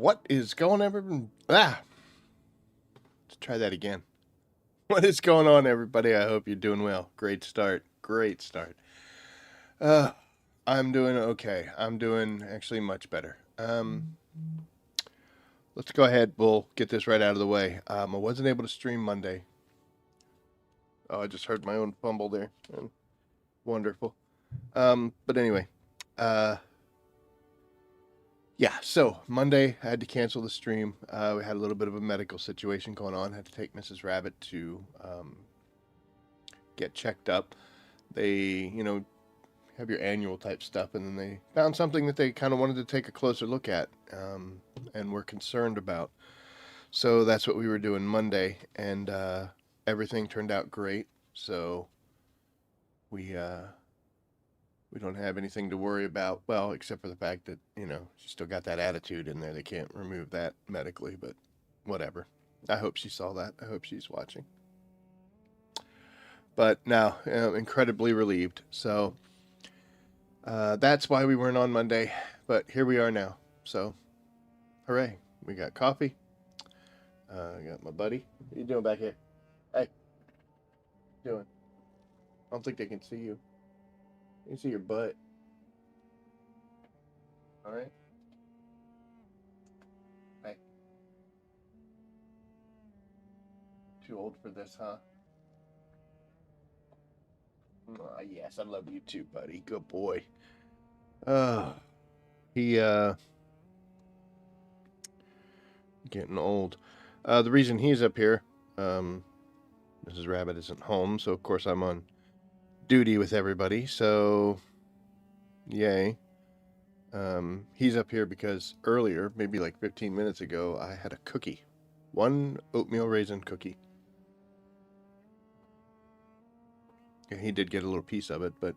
What is going on? Let's try that again. What is going on, everybody? I hope you're doing well. Great start. Great start. Uh, I'm doing okay. I'm doing actually much better. Let's go ahead. We'll get this right out of the way. I wasn't able to stream Monday. Oh, I just heard my own fumble there. Wonderful. But anyway, yeah, so Monday I had to cancel the stream. We had a little bit of a medical situation going on. I had to take Mrs. Rabbit to get checked up. They, have your annual type stuff, and then they found something that they kind of wanted to take a closer look at and were concerned about. So that's what we were doing Monday, and everything turned out great. So we don't have anything to worry about. Well, except for the fact that, she still got that attitude in there. They can't remove that medically, but whatever. I hope she saw that. I hope she's watching. But now, incredibly relieved. So that's why we weren't on Monday. But here we are now. So, hooray. We got coffee. I got my buddy. What are you doing back here? Hey. What you doing? I don't think they can see you. You can see your butt. All right. Hey. Too old for this, huh? Yes, I love you too, buddy. Good boy. He getting old. The reason he's up here, Mrs. Rabbit isn't home, so of course I'm on duty with everybody. So, yay. He's up here because earlier, maybe like 15 minutes ago, I had a cookie. One oatmeal raisin cookie. Yeah, he did get a little piece of it, but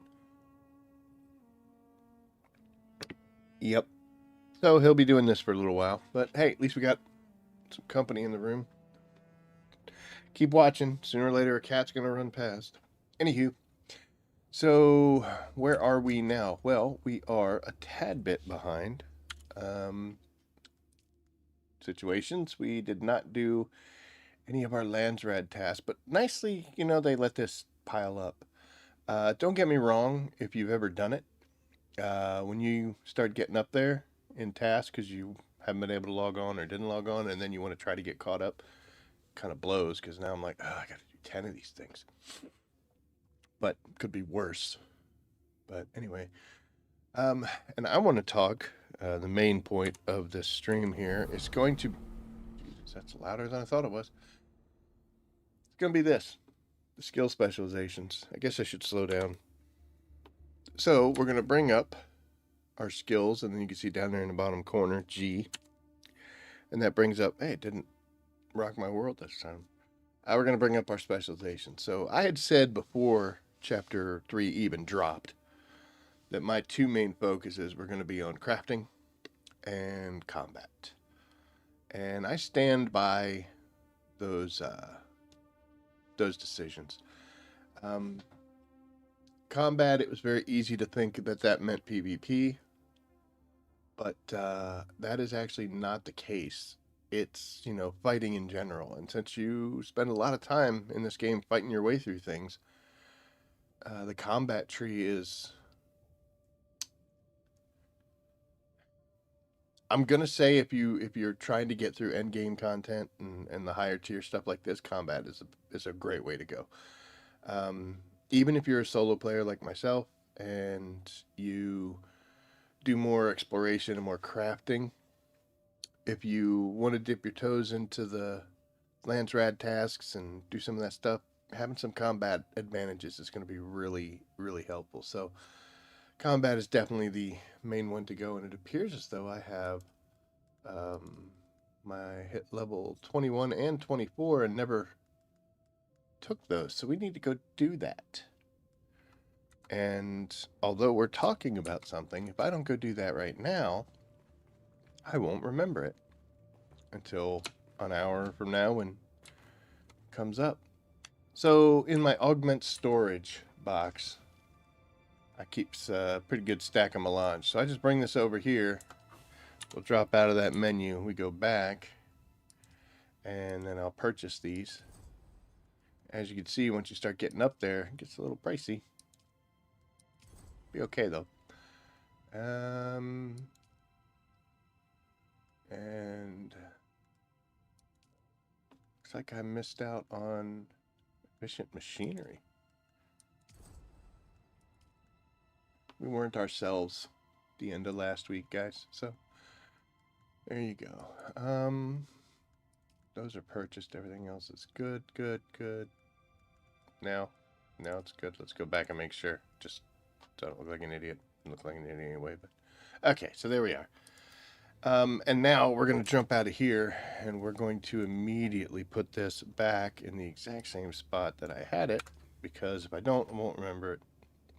yep. So he'll be doing this for a little while. But hey, at least we got some company in the room. Keep watching. Sooner or later, a cat's going to run past. Anywho, so where are we now? Well, we are a tad bit behind. Situations. We did not do any of our Landsrad tasks, but nicely, they let this pile up. Don't get me wrong, if you've ever done it, when you start getting up there in tasks because you haven't been able to log on or didn't log on, and then you want to try to get caught up, kind of blows because now I'm like, oh, I got to do 10 of these things. But could be worse. But anyway, and I want to talk. The main point of this stream here is going to. Jesus, that's louder than I thought it was. It's going to be this: the skill specializations. I guess I should slow down. So we're going to bring up our skills, and then you can see down there in the bottom corner G, and that brings up. Hey, it didn't rock my world this time. We're going to bring up our specialization. So I had said before Chapter 3 even dropped that my two main focuses were going to be on crafting and combat. And I stand by those decisions. Combat, it was very easy to think that meant PvP, but that is actually not the case. It's, fighting in general. And since you spend a lot of time in this game fighting your way through things, the combat tree is... I'm gonna say if you're trying to get through end game content and the higher tier stuff like this, combat is a great way to go. Even if you're a solo player like myself and you do more exploration and more crafting, if you want to dip your toes into the Landsrad tasks and do some of that stuff, having some combat advantages is going to be really, really helpful. So combat is definitely the main one to go, and it appears as though I have my hit level 21 and 24 and never took those. So we need to go do that. And although we're talking about something, if I don't go do that right now, I won't remember it until an hour from now when it comes up. So in my augment storage box, I keep a pretty good stack of melange. So I just bring this over here, we'll drop out of that menu. We go back, and then I'll purchase these. As you can see, once you start getting up there, it gets a little pricey. Be okay though. And looks like I missed out on efficient machinery. We weren't ourselves the end of last week, guys. So there you go. Those are purchased. Everything else is good, good, good. Now it's good. Let's go back and make sure. Just don't look like an idiot. Look like an idiot anyway. But okay, so there we are. And now we're going to jump out of here, and we're going to immediately put this back in the exact same spot that I had it, because if I don't, I won't remember it.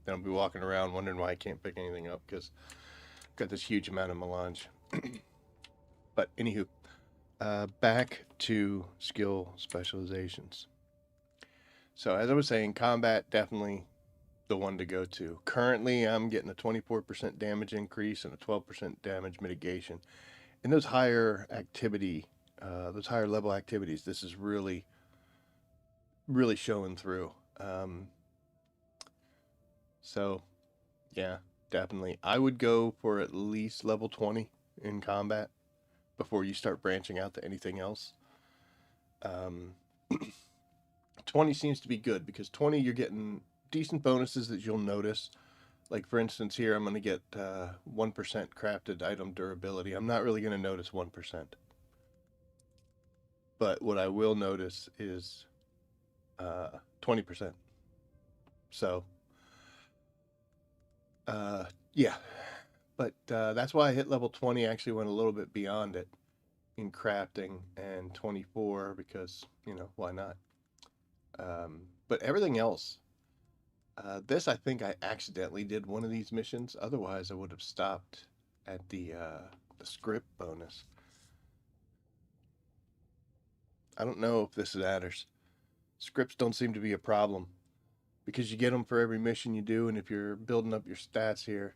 Then I'll be walking around wondering why I can't pick anything up, because I've got this huge amount of melange. But anywho, back to skill specializations. So as I was saying, combat definitely the one to go to. Currently, I'm getting a 24% damage increase and a 12% damage mitigation. In those higher activity, those higher level activities, this is really, really showing through. So, yeah, definitely. I would go for at least level 20 in combat before you start branching out to anything else. 20 seems to be good because 20 you're getting decent bonuses that you'll notice. Like for instance here I'm going to get 1% crafted item durability. I'm not really going to notice 1%. But what I will notice is 20%. So yeah. But that's why I hit level 20. I actually went a little bit beyond it in crafting, and 24 because, why not? But everything else, this I think I accidentally did one of these missions. Otherwise, I would have stopped at the script bonus. I don't know if this matters. Scripts don't seem to be a problem because you get them for every mission you do, and if you're building up your stats here,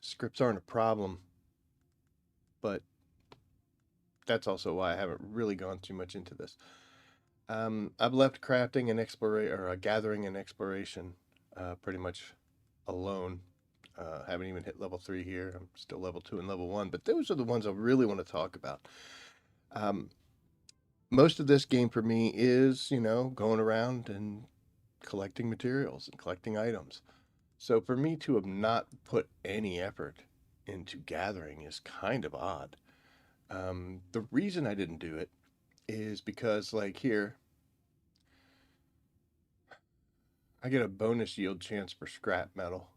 scripts aren't a problem. But that's also why I haven't really gone too much into this. I've left crafting and gathering and exploration pretty much alone. Haven't even hit level 3 here. I'm still level 2 and level 1, but those are the ones I really want to talk about. Most of this game for me is, going around and collecting materials and collecting items. So for me to have not put any effort into gathering is kind of odd. The reason I didn't do it is because, like here, I get a bonus yield chance for scrap metal.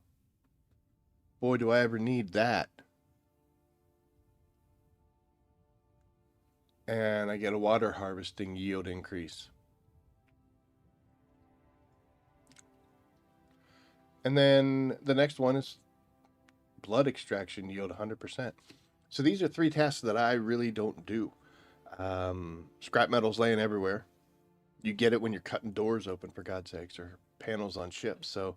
Boy, do I ever need that. And I get a water harvesting yield increase. And then the next one is blood extraction yield 100%. So these are 3 tasks that I really don't do. Scrap metal's laying everywhere. You get it when you're cutting doors open, for God's sakes, or panels on ships. So,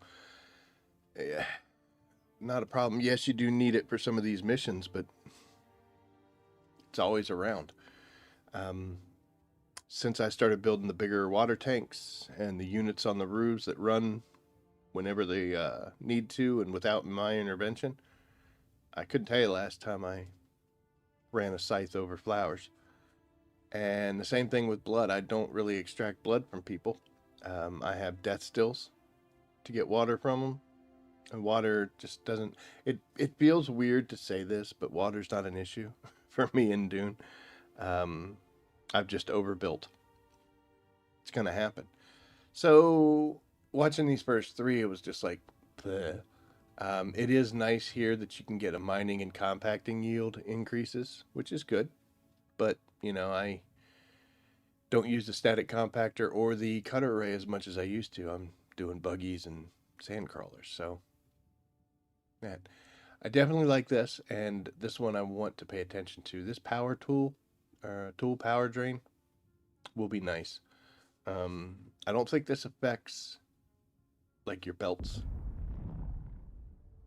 not a problem. Yes, you do need it for some of these missions, but it's always around. Since I started building the bigger water tanks and the units on the roofs that run whenever they need to and without my intervention, I couldn't tell you last time I ran a scythe over flowers. And the same thing with blood. I don't really extract blood from people. I have death stills to get water from them. And water just doesn't... It feels weird to say this, but water's not an issue for me in Dune. I've just overbuilt. It's going to happen. So watching these first 3, it was just like, bleh. It is nice here that you can get a mining and compacting yield increases, which is good. But, I don't use the static compactor or the cutter array as much as I used to. I'm doing buggies and sand crawlers. So, man, I definitely like this. And this one I want to pay attention to. This power tool, tool power drain, will be nice. I don't think this affects, like, your belts.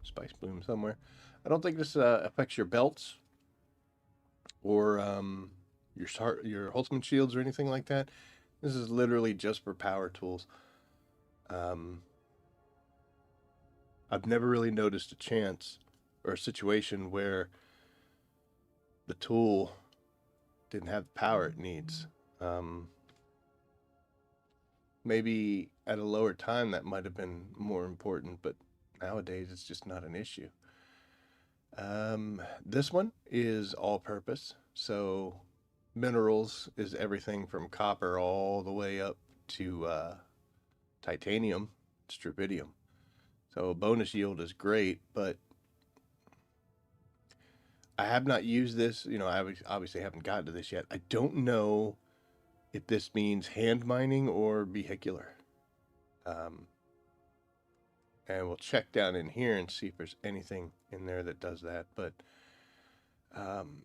spice bloom somewhere. I don't think this affects your belts or your Holtzman shields or anything like that. This is literally just for power tools. Um, I've never really noticed a chance or a situation where the tool didn't have the power it needs. Um, Maybe at a lower time that might have been more important, but nowadays it's just not an issue. This one is all purpose. So minerals is everything from copper all the way up to titanium, strontium. So bonus yield is great, but I have not used this. I obviously haven't gotten to this yet. I don't know if this means hand mining or vehicular. Um, and we'll check down in here and see if there's anything in there that does that. But um,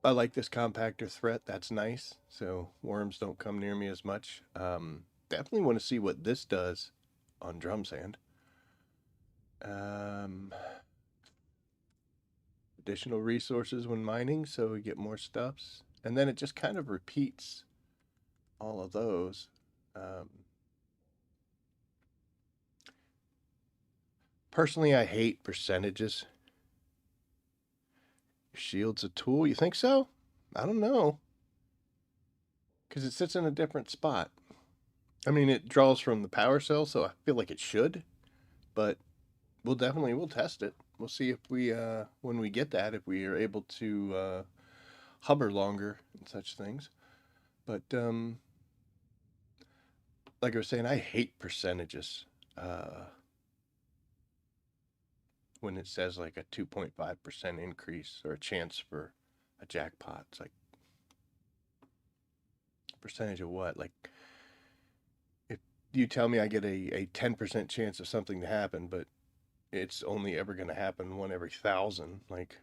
I like this compactor threat. That's nice. So worms don't come near me as much. Definitely want to see what this does on drum sand. Additional resources when mining, so we get more stuffs. And then it just kind of repeats all of those. Personally, I hate percentages. Your shield's a tool. You think so? I don't know. Because it sits in a different spot. I mean, it draws from the power cell, so I feel like it should. But we'll test it. We'll see if we when we get that, if we are able to hover longer and such things. But like I was saying, I hate percentages. When it says like a 2.5% increase or a chance for a jackpot. It's like, percentage of what? Like, if you tell me I get a 10% chance of something to happen, but it's only ever going to happen one every 1,000, like,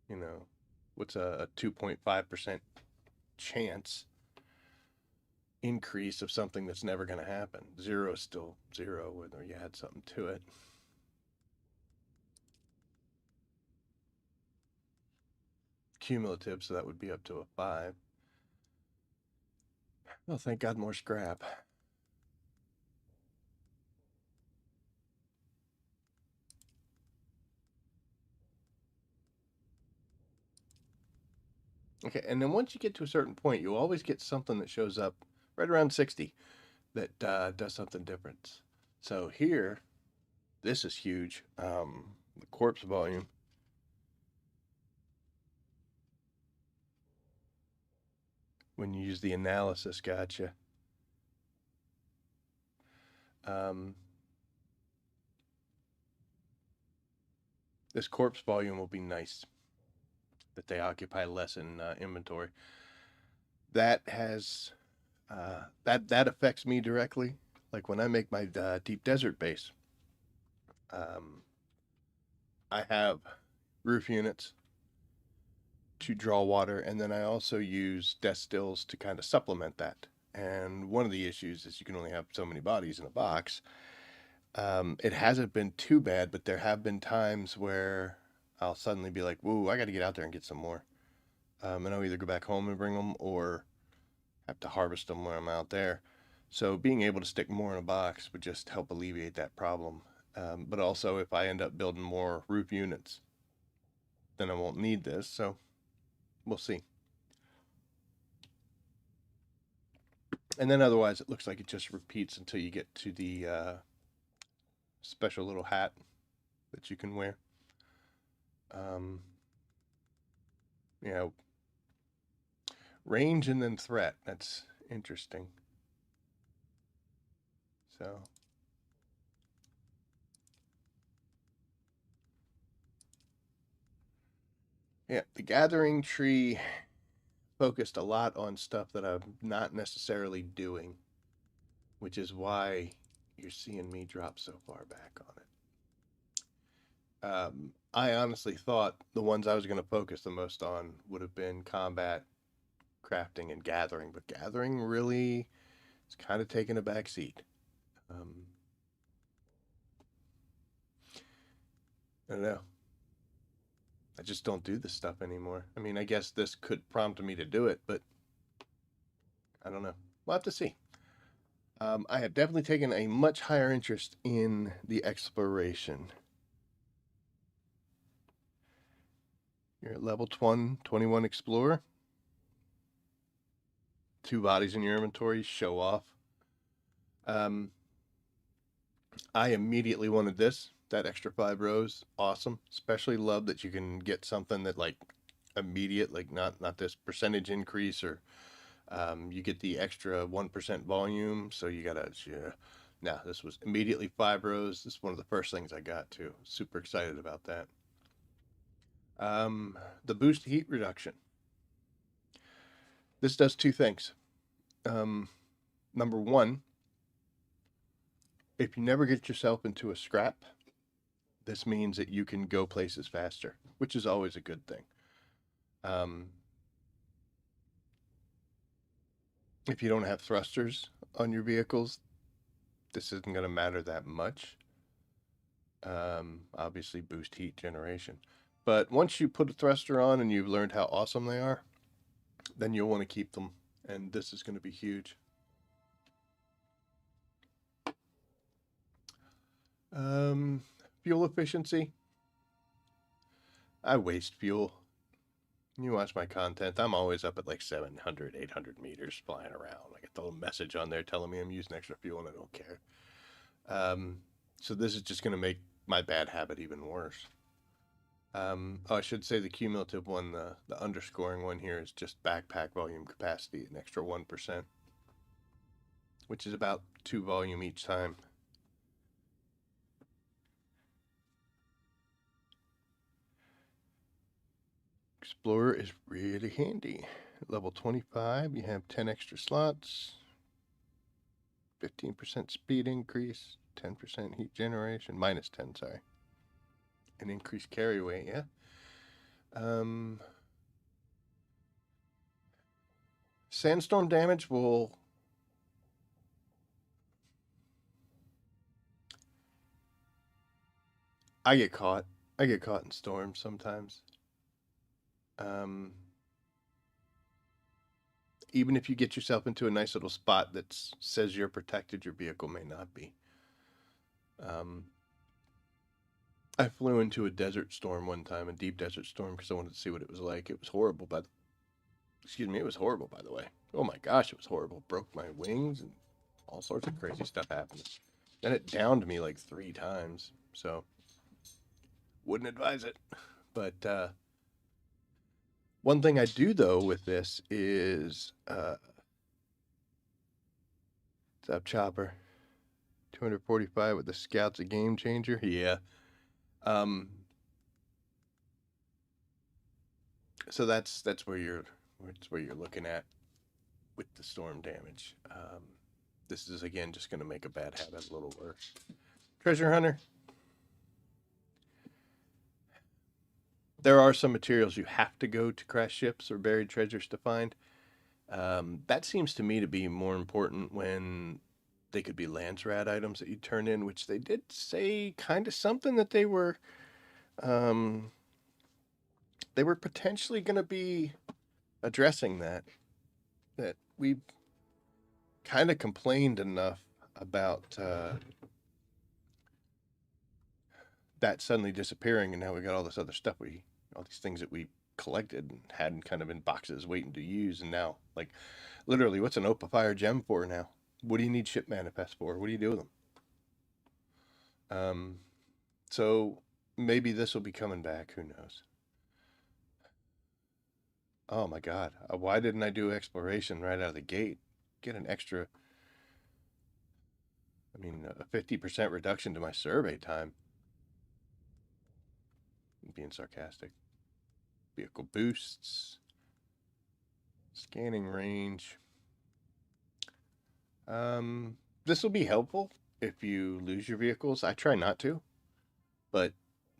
you know, what's a 2.5% chance increase of something that's never going to happen? Zero is still zero, whether you add something to it. Cumulative, so that would be up to a 5. Oh, thank God, more scrap. Okay, and then once you get to a certain point, you always get something that shows up right around 60 that does something different. So here, this is huge. The corpse volume. When you use the analysis, gotcha. Um, this corpse volume will be nice. That they occupy less in inventory. That has that affects me directly. Like when I make my deep desert base, um, I have roof units to draw water, and then I also use death stills to kind of supplement that. And one of the issues is you can only have so many bodies in a box. It hasn't been too bad, but there have been times where I'll suddenly be like, "Whoa, I got to get out there and get some more." And I'll either go back home and bring them, or have to harvest them when I'm out there. So being able to stick more in a box would just help alleviate that problem. But also, if I end up building more roof units, then I won't need this. So we'll see. And then otherwise, it looks like it just repeats until you get to the special little hat that you can wear. Um, you know, range and then threat. That's interesting. So, yeah, the gathering tree focused a lot on stuff that I'm not necessarily doing, which is why you're seeing me drop so far back on it. I honestly thought the ones I was going to focus the most on would have been combat, crafting, and gathering, but gathering really is kind of taking a back seat. Um, I don't know. I just don't do this stuff anymore. I mean, I guess this could prompt me to do it, but I don't know. We'll have to see. I have definitely taken a much higher interest in the exploration. You're at level 21 Explorer. 2 bodies in your inventory, show off. Um, I immediately wanted this. That extra 5 rows, awesome. Especially love that you can get something that like immediate, like not this percentage increase or you get the extra 1% volume. So you gotta, yeah. Nah, this was immediately 5 rows. This is one of the first things I got too. Super excited about that. The boost heat reduction. This does 2 things. Number one, if you never get yourself into a scrap, this means that you can go places faster, which is always a good thing. Um, if you don't have thrusters on your vehicles, this isn't going to matter that much. Obviously, boost heat generation. But once you put a thruster on and you've learned how awesome they are, then you'll want to keep them. And this is going to be huge. Fuel efficiency. I waste fuel. You watch my content, I'm always up at like 700, 800 meters flying around. I get the little message on there telling me I'm using extra fuel and I don't care. So this is just going to make my bad habit even worse. I should say the cumulative one, the underscoring one here is just backpack volume capacity, an extra 1%, which is about 2 volume each time. Explorer is really handy. At level 25, you have 10 extra slots, 15% speed increase, 10% heat generation, minus 10, sorry. An increased carry weight, yeah. Sandstorm damage will... I get caught. I get caught in storms sometimes. Even if you get yourself into a nice little spot that says you're protected, your vehicle may not be. I flew into a desert storm one time, a deep desert storm, because I wanted to see what it was like. It was horrible, but excuse me, it was horrible, by the way. Oh my gosh, it was horrible. Broke my wings and all sorts of crazy stuff happened. Then it downed me like 3 times, so wouldn't advise it. But one thing I do though with this is what's up, Chopper? 245 with the Scouts, a game changer. Yeah. So that's where you're looking at with the storm damage. This is again just going to make a bad habit a little worse. Treasure hunter. There are some materials you have to go to crash ships or buried treasures to find. That seems to me to be more important when they could be Landsrad items that you turn in, which they did say kind of something that they were potentially going to be addressing that. That we kind of complained enough about that suddenly disappearing, and now we got all this other stuff all these things that we collected and had kind of in boxes waiting to use, and now like literally, what's an Opifire gem for now? What do you need ship manifests for? What do you do with them? So maybe this will be coming back. Who knows? Oh my God. Why didn't I do exploration right out of the gate? Get an extra, a 50% reduction to my survey time. I'm being sarcastic. Vehicle boosts. Scanning range. This will be helpful if you lose your vehicles. I try not to, but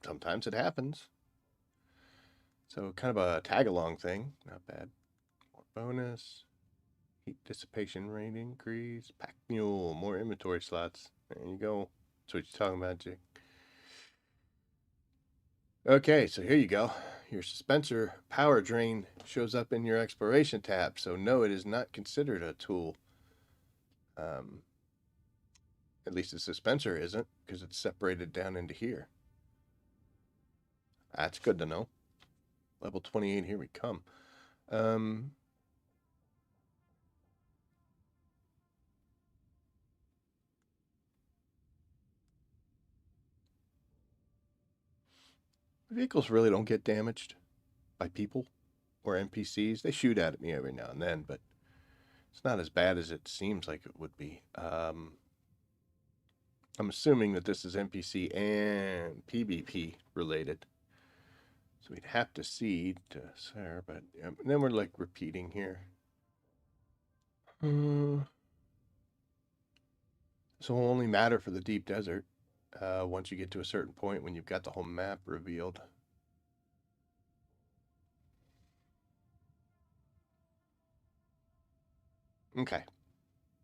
sometimes it happens. So kind of a tag along thing. Not bad. More bonus. Heat dissipation rate increase. Pack mule. More inventory slots. There you go. That's what you're talking about, Jake. Okay, so here you go. Your dispenser power drain shows up in your exploration tab. So no, it is not considered a tool. Um, at least the dispenser isn't because it's separated down into here. That's good to know. Level 28, here we come. Um, Vehicles really don't get damaged by people or NPCs. They shoot at me every now and then, but it's not as bad as it seems like it would be. I'm assuming that this is NPC and PvP related. So we'd have to see to Sarah, but then we're like repeating here. So it will only matter for the deep desert once you get to a certain point when you've got the whole map revealed. Okay.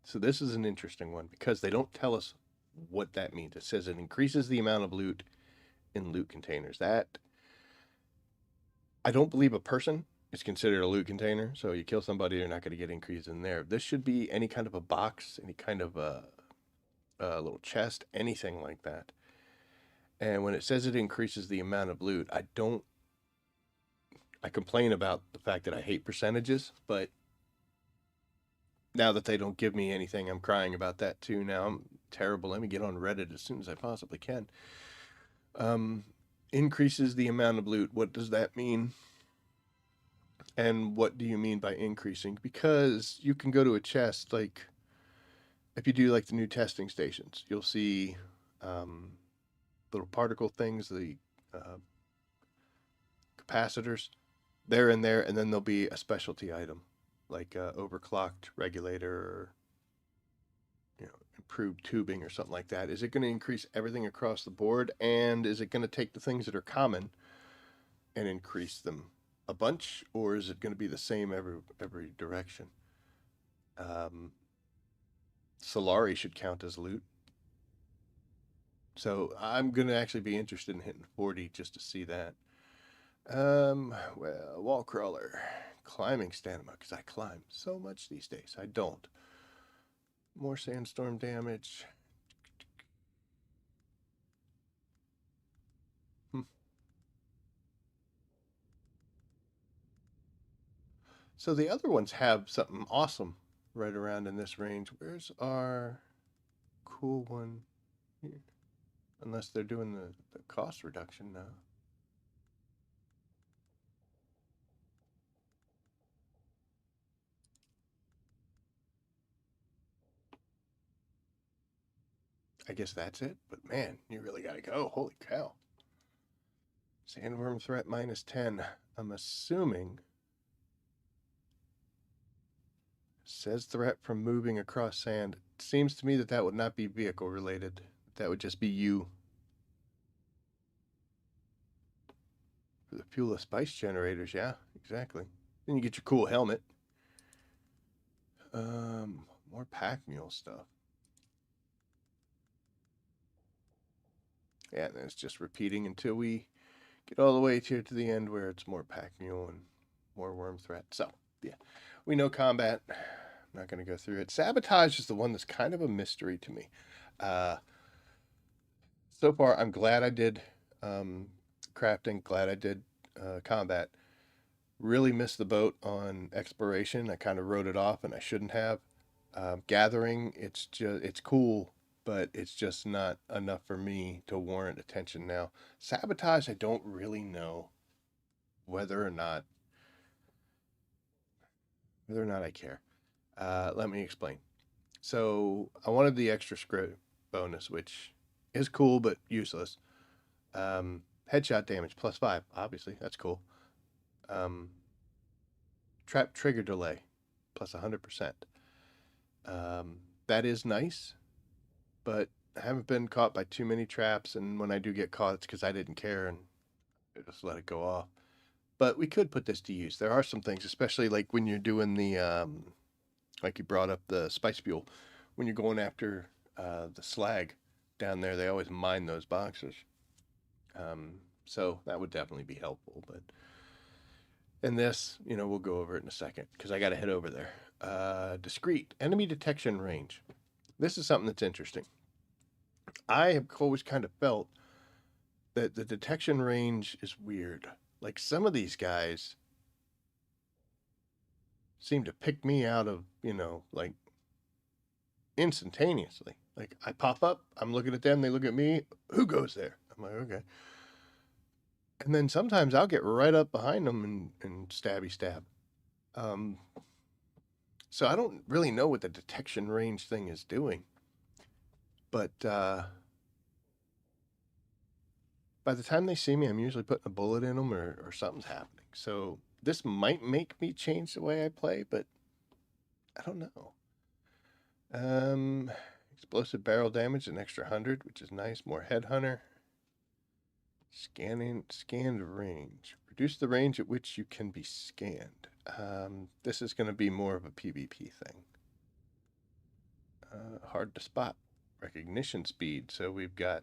So this is an interesting one because they don't tell us what that means. It says it increases the amount of loot in loot containers. That I don't believe a person is considered a loot container. So you kill somebody, you're not going to get increased in there. This should be any kind of a box, any kind of a little chest, anything like that. And when it says it increases the amount of loot, I don't. I complain about the fact that I hate percentages, but now that they don't give me anything, I'm crying about that too. Now I'm terrible. Let me get on Reddit as soon as I possibly can. Um, increases the amount of loot. What does that mean? And what do you mean by increasing? Because you can go to a chest, like if you do like the new testing stations, you'll see um, little particle things, the uh, capacitors. They're in there, and then there'll be a specialty item like overclocked regulator or improved tubing or something like that. Is it going to increase everything across the board, and is it going to take the things that are common and increase them a bunch, or is it going to be the same every direction? Um, Solari should count as loot. So I'm going to actually be interested in hitting 40 just to see that. Well, wall crawler, climbing stamina, because I climb so much these days. I don't. More sandstorm damage. Hmm. So the other ones have something awesome right around in this range. Where's our cool one here? Unless they're doing the cost reduction now. I guess that's it. But man, you really got to go. Holy cow. Sandworm threat minus 10. I'm assuming says threat from moving across sand. It seems to me that that would not be vehicle related. That would just be you. For the fuel of spice generators, yeah, exactly. Then you get your cool helmet. More pack mule stuff. Yeah, and it's just repeating until we get all the way to the end where it's more pack mule and more worm threat. So, yeah, we know combat. I'm not going to go through it. Sabotage is the one that's kind of a mystery to me. Uh, so far, I'm glad I did um, crafting, glad I did combat. Really missed the boat on exploration. I kind of wrote it off, and I shouldn't have. Gathering, it's cool, but it's just not enough for me to warrant attention now. Sabotage, I don't really know whether or not I care. Let me explain. So I wanted the extra script bonus, which is cool but useless. Headshot damage +5, obviously that's cool. Um, trap trigger delay +100%. That is nice, but I haven't been caught by too many traps, and when I do get caught, it's because I didn't care and I just let it go off. But we could put this to use. There are some things, especially like when you're doing like you brought up the spice fuel, when you're going after the slag down there, they always mine those boxes. Um, So that would definitely be helpful. But in this, we'll go over it in a second because I got to head over there. Discrete enemy detection range. This is something that's interesting. I have always kind of felt that the detection range is weird. Like some of these guys seem to pick me out of, like instantaneously. Like I pop up, I'm looking at them, they look at me. Who goes there? I'm like, okay. And then sometimes I'll get right up behind them and stabby stab. Um, so I don't really know what the detection range thing is doing, but by the time they see me, I'm usually putting a bullet in them or something's happening. So this might make me change the way I play, but I don't know. Explosive barrel damage, an extra 100, which is nice. More headhunter. Scanned range. Reduce the range at which you can be scanned. This is going to be more of a PvP thing. Hard to spot. Recognition speed. So we've got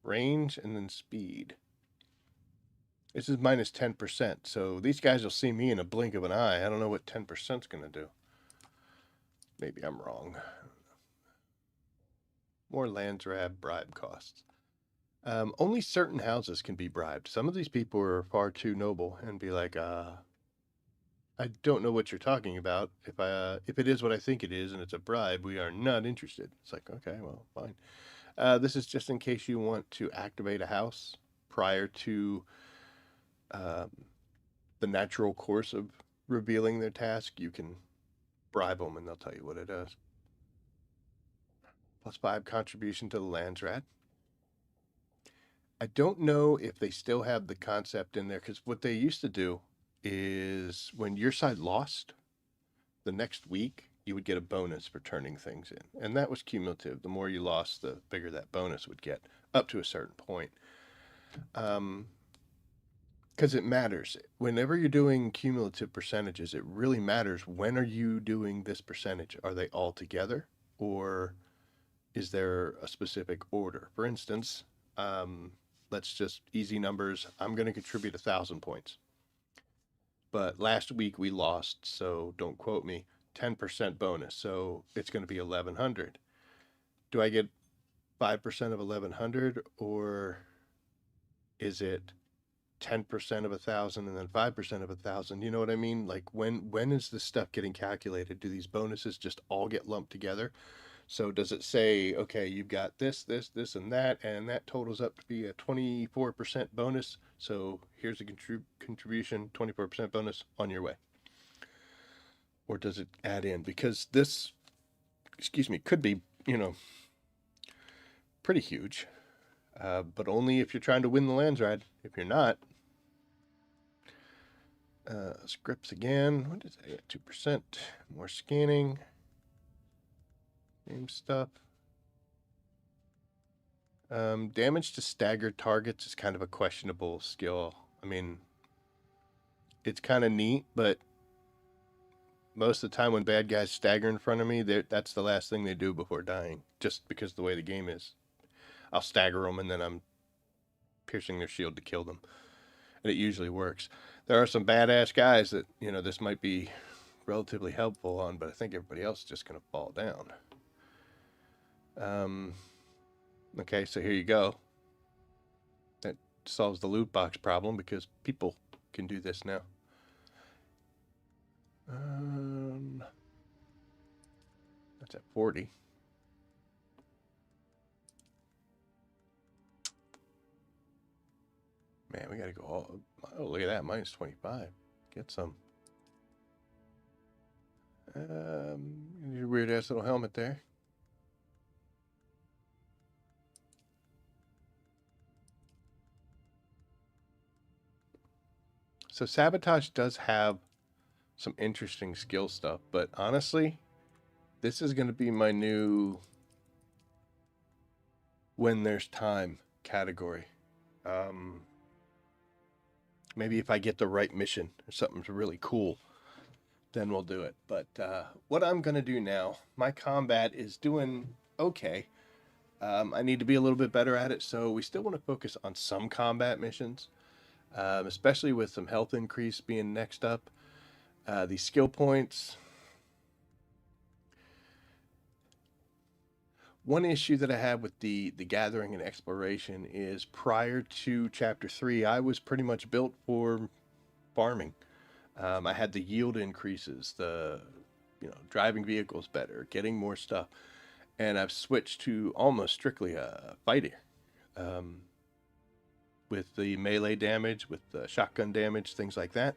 range and then speed. This is minus 10%. So these guys will see me in a blink of an eye. I don't know what 10% is going to do. Maybe I'm wrong. More Landsrad bribe costs. Only certain houses can be bribed. Some of these people are far too noble and be like, I don't know what you're talking about. If it is what I think it is and it's a bribe, we are not interested. It's like, okay, well, fine. This is just in case you want to activate a house prior to the natural course of revealing their task. You can bribe them and they'll tell you what it is. +5 contribution to the Landsrat. I don't know if they still have the concept in there because what they used to do is when your side lost, the next week you would get a bonus for turning things in. And that was cumulative. The more you lost, the bigger that bonus would get up to a certain point. Because it matters. Whenever you're doing cumulative percentages, it really matters. When are you doing this percentage? Are they all together or is there a specific order? For instance, let's just easy numbers. I'm going to contribute 1,000 points. But last week we lost, so don't quote me. 10% bonus, so it's going to be 1,100. Do I get 5% of 1,100, or is it 10% of 1,000 and then 5% of 1,000? You know what I mean? Like when is this stuff getting calculated? Do these bonuses just all get lumped together? So does it say, okay, you've got this, and that totals up to be a 24% bonus. So here's a contribution, 24% bonus on your way. Or does it add in? Because this, could be, pretty huge. But only if you're trying to win the Landsrad. If you're not, scripts again. What is that? 2%. More scanning. Same stuff. Damage to staggered targets is kind of a questionable skill. I mean, it's kind of neat, but most of the time when bad guys stagger in front of me, that's the last thing they do before dying, just because of the way the game is. I'll stagger them and then I'm piercing their shield to kill them. And it usually works. There are some badass guys that, this might be relatively helpful on, but I think everybody else is just going to fall down. Okay, so here you go. That solves the loot box problem because people can do this now. That's at 40. Man, we gotta go all. Oh, look at that, minus 25. Get some. Your weird ass little helmet there. So sabotage does have some interesting skill stuff, but honestly, this is going to be my new when there's time category. Maybe if I get the right mission or something's really cool, then we'll do it. But what I'm going to do now, my combat is doing okay. I need to be a little bit better at it, so we still want to focus on some combat missions. especially with some health increase being next up. These skill points. One issue that I have with the gathering and exploration is prior to chapter 3, I was pretty much built for farming. I had the yield increases, the driving vehicles better, getting more stuff, and I've switched to almost strictly a fighter. Um, with the melee damage, with the shotgun damage, things like that.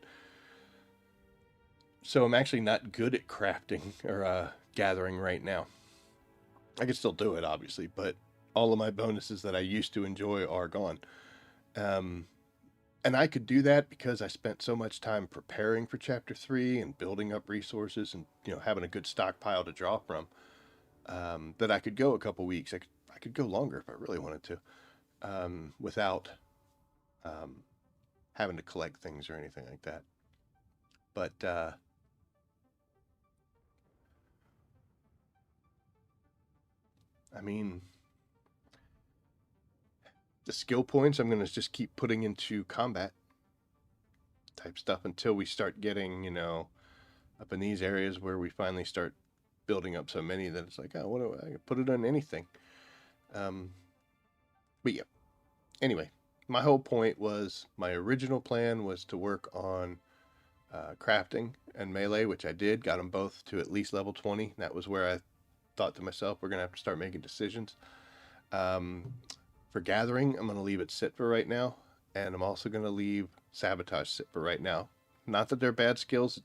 So I'm actually not good at crafting or gathering right now. I can still do it, obviously, but all of my bonuses that I used to enjoy are gone. Um, and I could do that because I spent so much time preparing for Chapter 3 and building up resources and having a good stockpile to draw from. That I could go a couple weeks. I could go longer if I really wanted to, without um, having to collect things or anything like that. But I mean, the skill points I'm going to just keep putting into combat type stuff until we start getting, up in these areas where we finally start building up so many that it's like, oh, what do I can put it on anything? Um, but yeah, anyway, my whole point was my original plan was to work on crafting and melee, which I did, got them both to at least level 20. That was where I thought to myself, we're going to have to start making decisions. Um, for gathering, I'm going to leave it sit for right now. And I'm also going to leave sabotage sit for right now. Not that they're bad skills,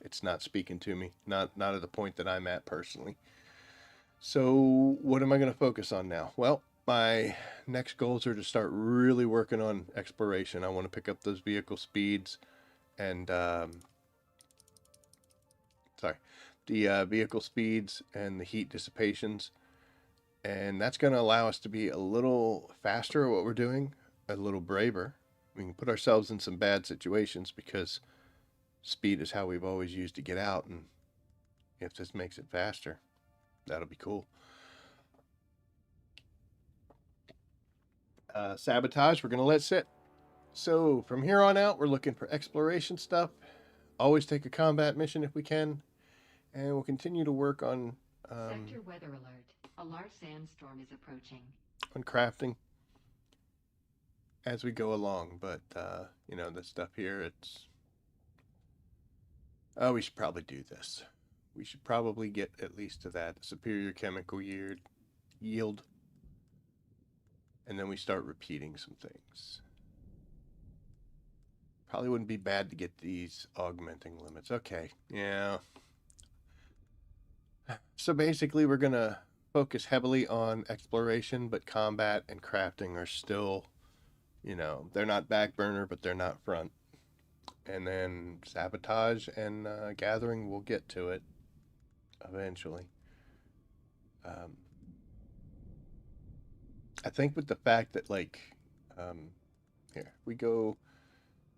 it's not speaking to me. Not at the point that I'm at personally. So what am I going to focus on now? Well, my next goals are to start really working on exploration. I want to pick up those vehicle speeds and sorry, the vehicle speeds and the heat dissipations. And that's going to allow us to be a little faster at what we're doing, a little braver. We can put ourselves in some bad situations because speed is how we've always used to get out. And if this makes it faster, that'll be cool. Sabotage, we're going to let sit. So from here on out, we're looking for exploration stuff. Always take a combat mission if we can. And we'll continue to work on Sector weather alert. A large sandstorm is approaching. on crafting as we go along. But this stuff here, it's oh, we should probably do this. We should probably get at least to that superior chemical yield, and then we start repeating some things. Probably wouldn't be bad to get these augmenting limits. Okay, yeah. So basically, we're gonna focus heavily on exploration, but combat and crafting are still, they're not back burner, but they're not front. And then sabotage and gathering, we'll get to it eventually. Um, I think with the fact that here we go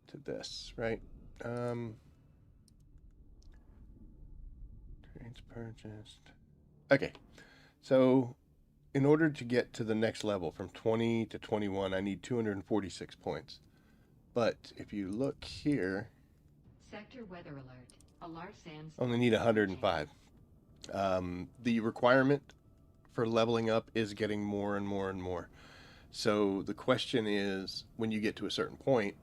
to this, right? Trains purchased. Okay, so in order to get to the next level from 20 to 21, I need 246 points. But if you look here, Sector weather alert. A large sandstorm. only need 105. The requirement for leveling up is getting more and more and more. So the question is, when you get to a certain point,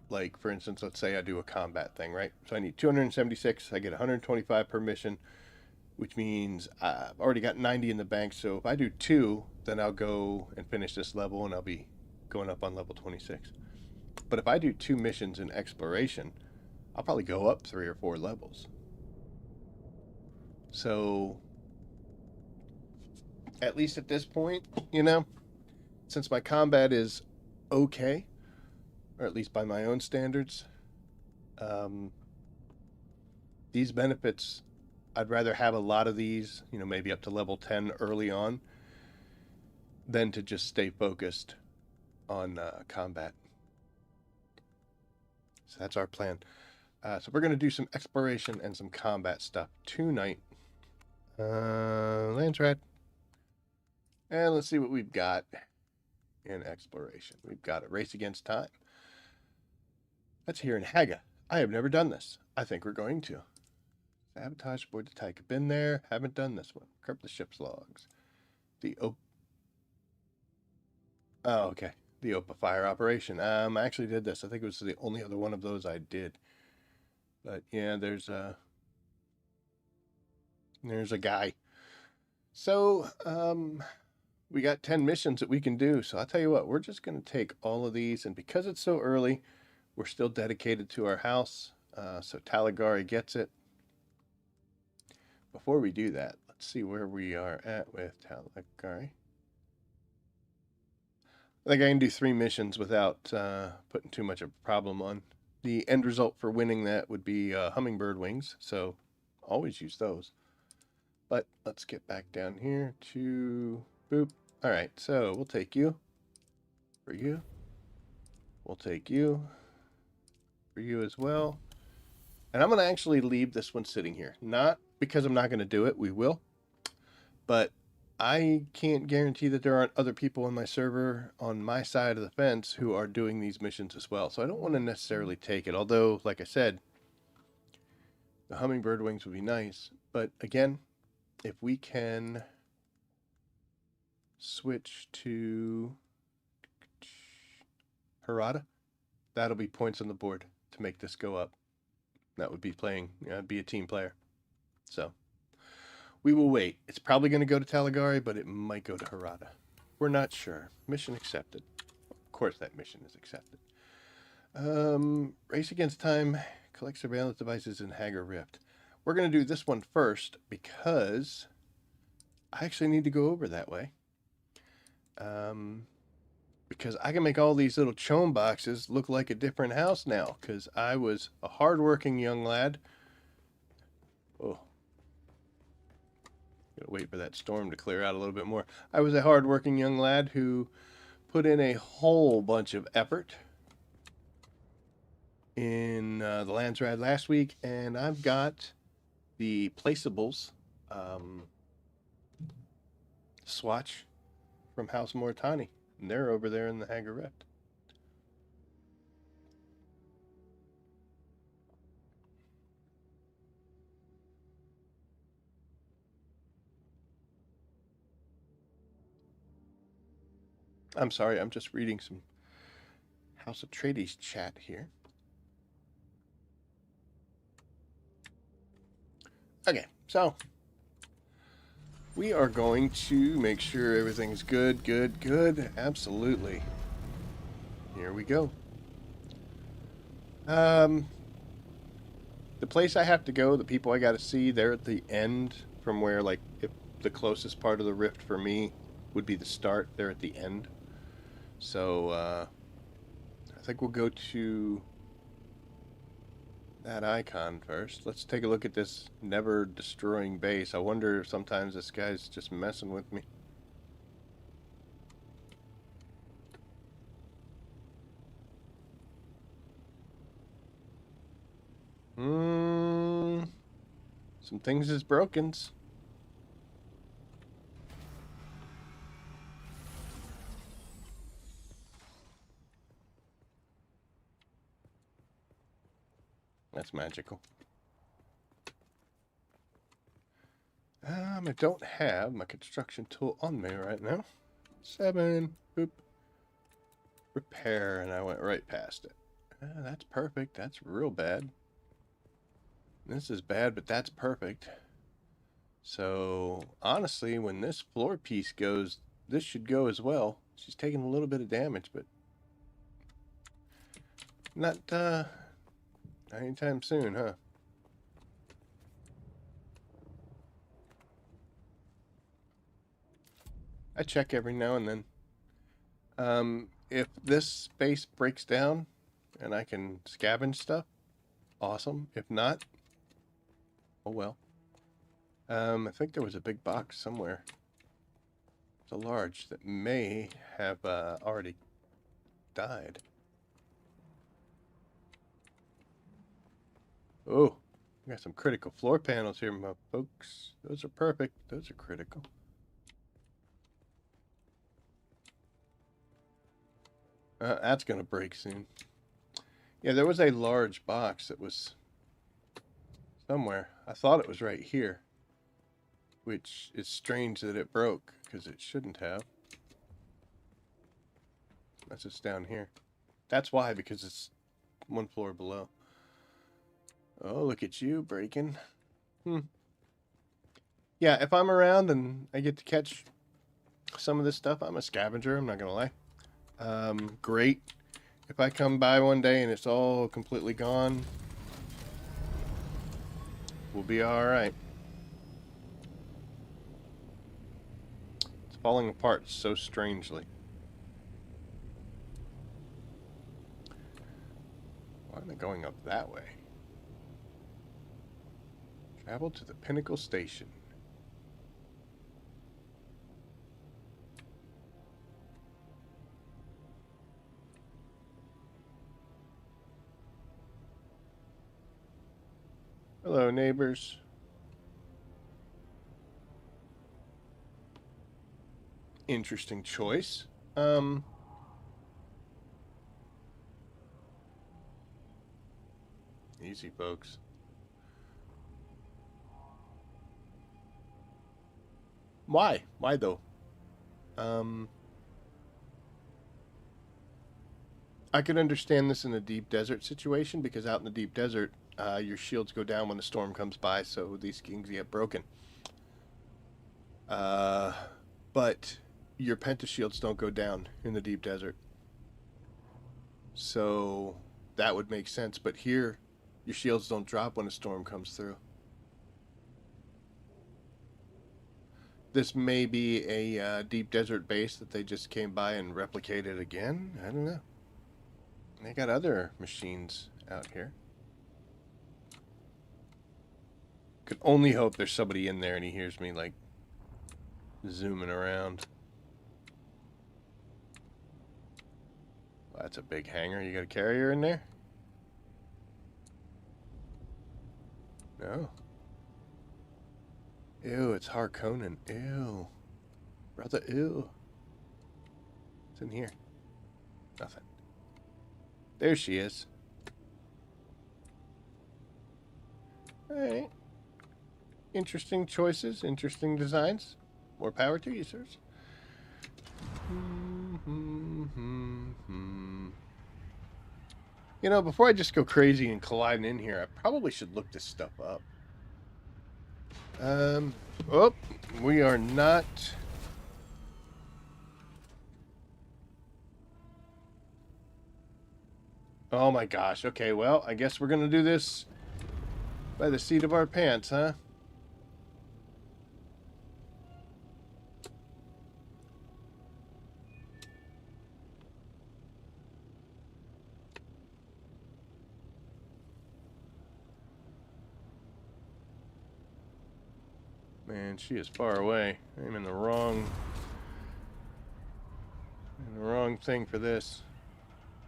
like for instance, let's say I do a combat thing, right? So I need 276. I get 125 per mission, which means I've already got 90 in the bank. So if I do two, then I'll go and finish this level and I'll be going up on level 26. But if I do two missions in exploration, I'll probably go up 3 or 4 levels. So at least at this point, since my combat is okay, or at least by my own standards, um, these benefits, I'd rather have a lot of these, maybe up to level 10 early on, than to just stay focused on combat. So that's our plan. So we're going to do some exploration and some combat stuff tonight. Lance Rat. And let's see what we've got in exploration. We've got a race against time. That's here in Haga. I have never done this. I think we're going to. Sabotage aboard the Tyke. Been there, haven't done this one. Corrupt the ship's logs. The Oh, okay. The Opa Fire operation. I actually did this. I think it was the only other one of those I did. But yeah, there's a guy. So, we got 10 missions that we can do. So I'll tell you what, we're just going to take all of these. And because it's so early, we're still dedicated to our house. So Talagari gets it. Before we do that, let's see where we are at with Talagari. I think I can do 3 missions without putting too much of a problem on. The end result for winning that would be hummingbird wings. So always use those. But let's get back down here to boop. All right, so we'll take you for you. We'll take you for you as well. And I'm going to actually leave this one sitting here. Not because I'm not going to do it. We will. But I can't guarantee that there aren't other people on my server on my side of the fence who are doing these missions as well. So I don't want to necessarily take it. Although, like I said, the hummingbird wings would be nice. But again, if we can switch to Harada, that'll be points on the board to make this go up. That would be playing, be a team player. So we will wait. It's probably going to go to Talagari, but it might go to Harada. We're not sure. Mission accepted. Of course, that mission is accepted. Race against time. Collect surveillance devices in Hagar Rift. We're going to do this one first because I actually need to go over that way. Because I can make all these little chone boxes look like a different house now. Because I was a hardworking young lad. Oh. Gotta wait for that storm to clear out a little bit more. I was a hardworking young lad who put in a whole bunch of effort in the Lands Rad last week. And I've got the placeables swatch from House Moritani. And they're over there in the Hagar Rift. I'm sorry, I'm just reading some House Atreides chat here. Okay, so we are going to make sure everything's good, good, good. Absolutely. Here we go. The place I have to go, the people I got to see, they're at the end from where, like, if the closest part of the rift for me would be the start, they're at the end. So, I think we'll go to that icon first. Let's take a look at this never destroying base. I wonder if sometimes this guy's just messing with me. Some things is brokens. That's magical. I don't have my construction tool on me right now. 7, boop, repair, and I went right past it. That's perfect. That's real bad. This is bad, but that's perfect. So, honestly, when this floor piece goes, this should go as well. She's taking a little bit of damage, but not anytime soon, huh? I check every now and then. If this space breaks down and I can scavenge stuff, awesome. If not, oh well. I think there was a big box somewhere. It's a large that may have already died. Oh, we got some critical floor panels here, my folks. Those are perfect. Those are critical. That's gonna break soon. Yeah, there was a large box that was somewhere. I thought it was right here, which is strange that it broke because it shouldn't have. That's just down here. That's why, because it's one floor below. Oh, look at you breaking. Yeah, if I'm around and I get to catch some of this stuff, I'm a scavenger, I'm not gonna lie. Great. If I come by one day and it's all completely gone, we'll be alright. It's falling apart so strangely. Why am I going up that way? Travel to the Pinnacle Station. Hello, neighbors. Interesting choice. Easy, folks. Why? Why though? I could understand this in a deep desert situation because out in the deep desert, your shields go down when the storm comes by, so these things get broken. Uh, but your pentashields don't go down in the deep desert, so that would make sense. But here, your shields don't drop when a storm comes through. This may be a deep desert base that they just came by and replicated again. I don't know. They got other machines out here. Could only hope there's somebody in there and he hears me, like, zooming around. Well, that's a big hangar. You got a carrier in there? No. Ew, it's Harkonnen. Ew. Brother, ew. What's in here? Nothing. There she is. Alright. Interesting choices, interesting designs. More power to you, sirs. You know, before I just go crazy and colliding in here, I probably should look this stuff up. Oh, we are not. Oh my gosh. Okay, well, I guess we're gonna do this by the seat of our pants, huh? Man, she is far away. I'm in the wrong thing for this.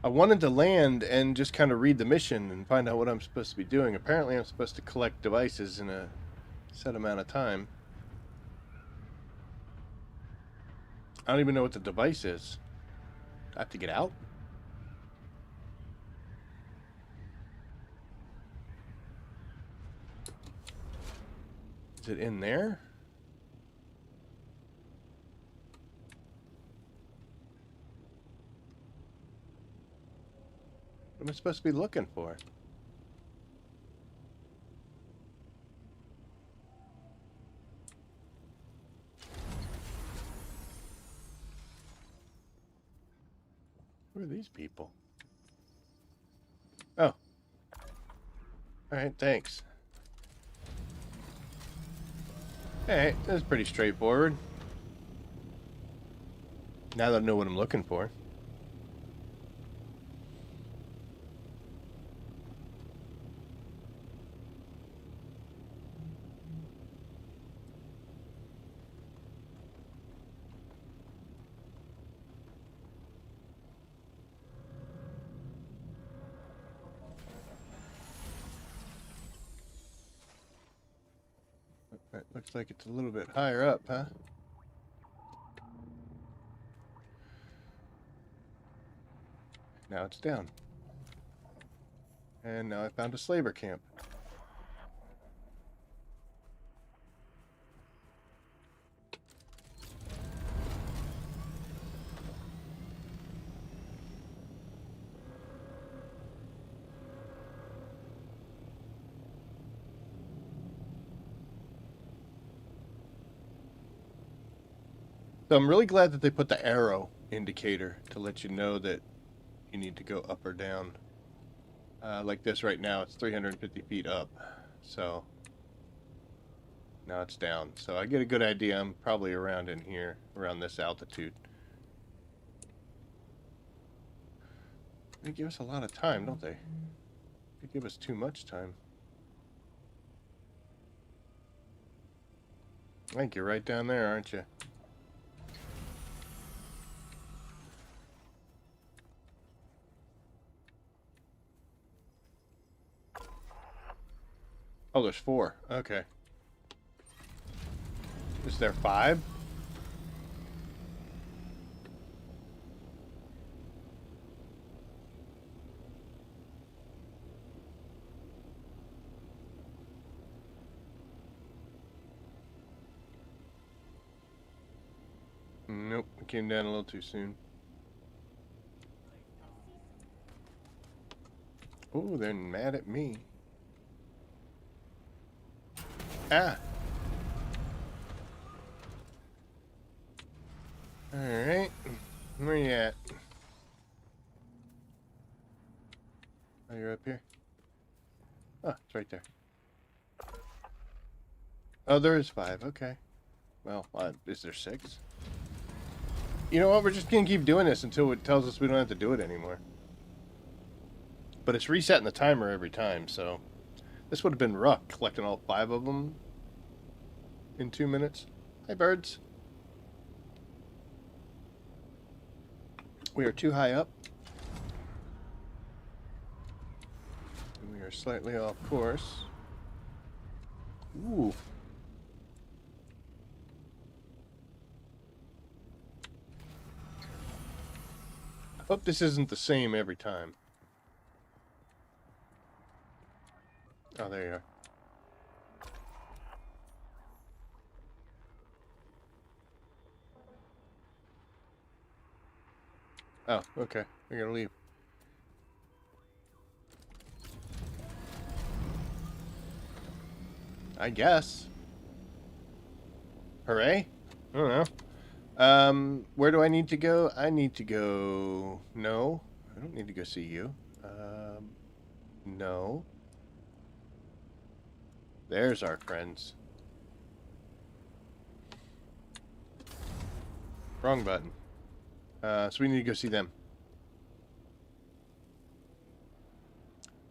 I wanted to land and just kind of read the mission and find out what I'm supposed to be doing. Apparently, I'm supposed to collect devices in a set amount of time. I don't even know what the device is. I have to get out? Is it in there? What am I supposed to be looking for? Who are these people? Oh. Alright, thanks. Alright, that's pretty straightforward. Now that I know what I'm looking for. That looks like it's a little bit higher up, huh? Now it's down. And now I found a slaver camp. So I'm really glad that they put the arrow indicator to let you know that you need to go up or down. Like this right now, it's 350 feet up. So now it's down. So I get a good idea. I'm probably around in here, around this altitude. They give us a lot of time, don't they? They give us too much time. I think you're right down there, aren't you? Oh, there's 4. Okay. Is there 5? Nope, it came down a little too soon. Oh, they're mad at me. Ah! Alright. Where you at? Oh, you're up here? Oh, it's right there. Oh, there is 5. Okay. Well, is there 6? You know what? We're just gonna keep doing this until it tells us we don't have to do it anymore. But it's resetting the timer every time, so... This would have been rough, collecting all 5 of them in 2 minutes. Hi, birds. We are too high up. And we are slightly off course. Ooh. I hope this isn't the same every time. Oh, there you are. Oh, okay. We're gonna leave. I guess. Hooray? I don't know. Where do I need to go? I need to go... No. I don't need to go see you. No. There's our friends. Wrong button. So we need to go see them.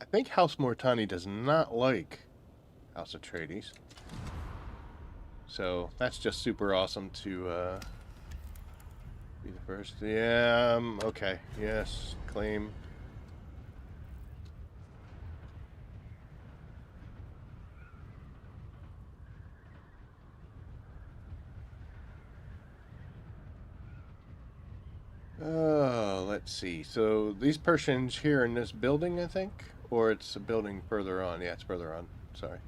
I think House Mortani does not like House Atreides. So that's just super awesome to be the first. Yeah, okay. Yes, claim. Oh, let's see. So these Persians here in this building, I think? Or it's a building further on. Yeah, it's further on. Sorry.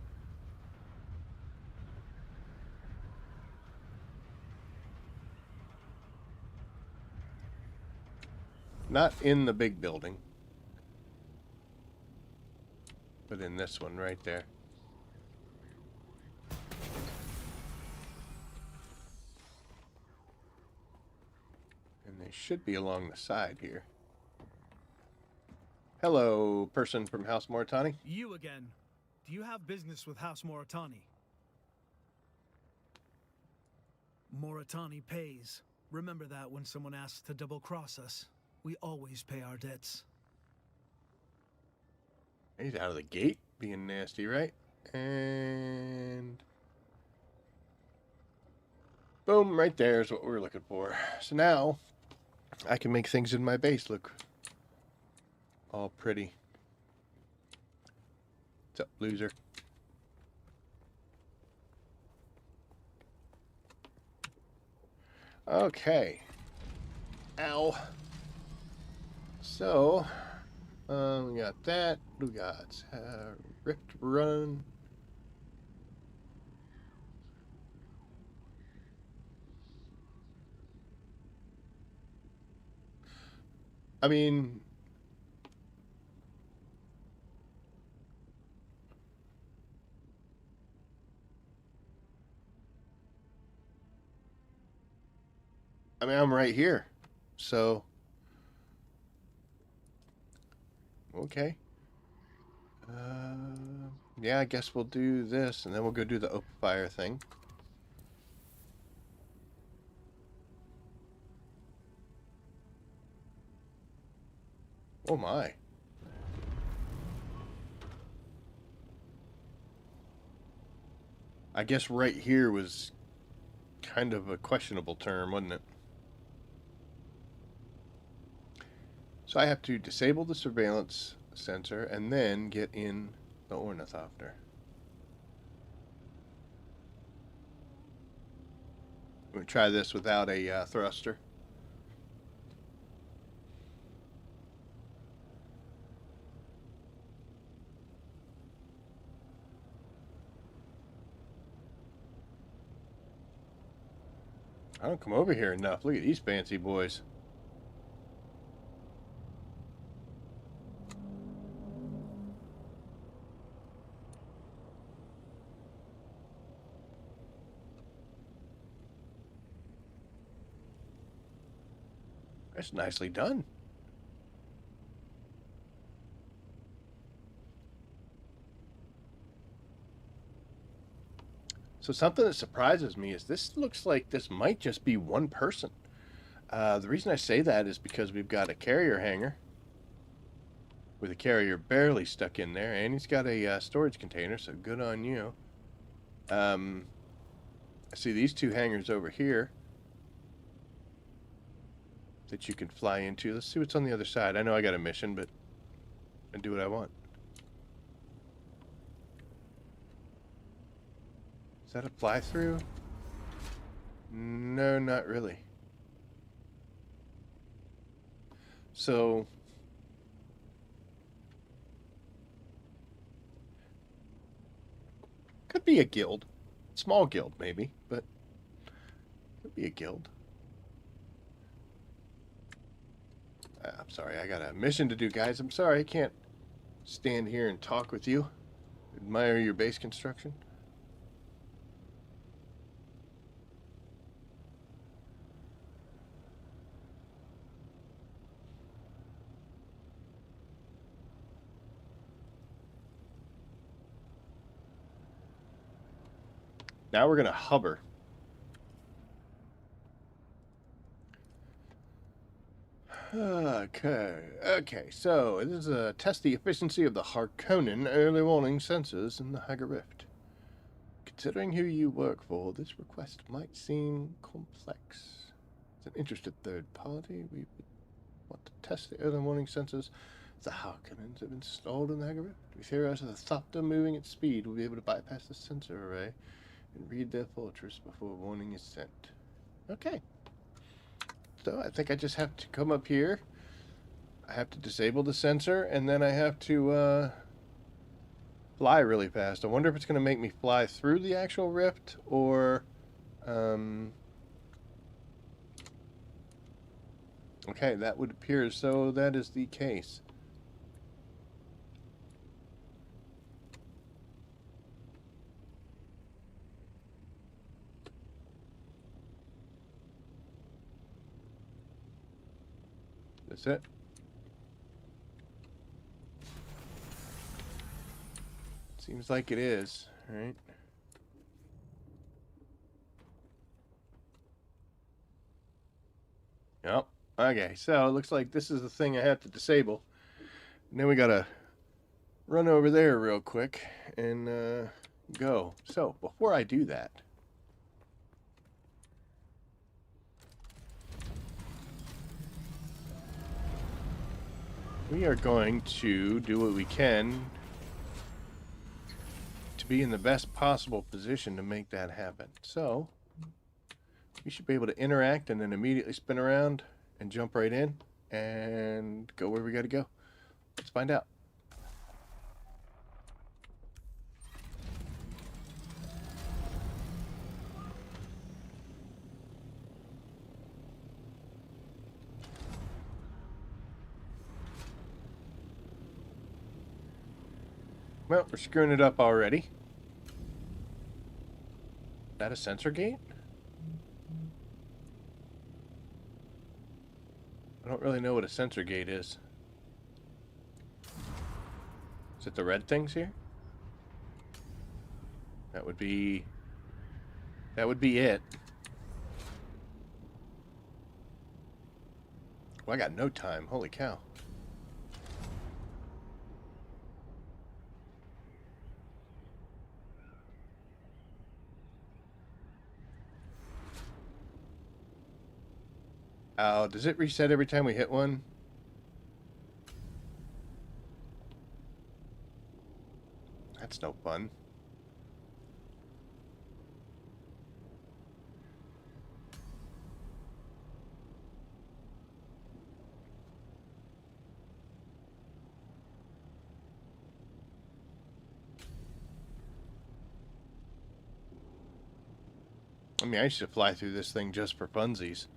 Not in the big building. But in this one right there. And they should be along the side here. Hello, person from House Moritani. You again. Do you have business with House Moritani? Moritani pays. Remember that when someone asks to double-cross us. We always pay our debts. He's out of the gate, being nasty, right? And... boom, right there is what we're looking for. So now, I can make things in my base look all pretty. What's up, loser? Okay. Ow. So, We got that. We got Rift Run. I mean, I'm right here. So, okay. Yeah, I guess we'll do this, and then we'll go do the open fire thing. Oh my. I guess right here was kind of a questionable term, wasn't it? So I have to disable the surveillance sensor and then get in the ornithopter. I'm going to try this without a thruster. I don't come over here enough. Look at these fancy boys. That's nicely done. So something that surprises me is this looks like this might just be one person. The reason I say that is because we've got a carrier hanger with a carrier barely stuck in there, and he's got a storage container, so good on you. I see these two hangars over here that you can fly into. Let's see what's on the other side. I know I got a mission, but I do what I want. Is that a fly-through? No, not really. So, could be a guild. Small guild, maybe, but could be a guild. I'm sorry, I got a mission to do, guys. I'm sorry, I can't stand here and talk with you. Admire your base construction. Now we're going to hover. Okay, so this is a test the efficiency of the Harkonnen early warning sensors in the Hager Rift. Considering who you work for, this request might seem complex. As an interested third party, we would want to test the early warning sensors the Harkonnens have installed in the Hager Rift. We theorize that the Thopter moving at speed will be able to bypass the sensor array and read their fortress before warning is sent. Okay. So I think I just have to come up here. I have to disable the sensor, and then I have to fly really fast. I wonder if it's going to make me fly through the actual rift, or... Okay, that would appear as though that is the case. That's it. Seems like it is, right? Yep. Okay, so it looks like this is the thing I have to disable. And then we gotta run over there real quick and go. So, before I do that, we are going to do what we can to be in the best possible position to make that happen. So, we should be able to interact and then immediately spin around and jump right in and go where we gotta go. Let's find out. Well, we're screwing it up already. Is that a sensor gate? I don't really know what a sensor gate is. Is it the red things here? That would be it. Well, I got no time. Holy cow. Oh, does it reset every time we hit one? That's no fun. I mean, I used to fly through this thing just for funsies.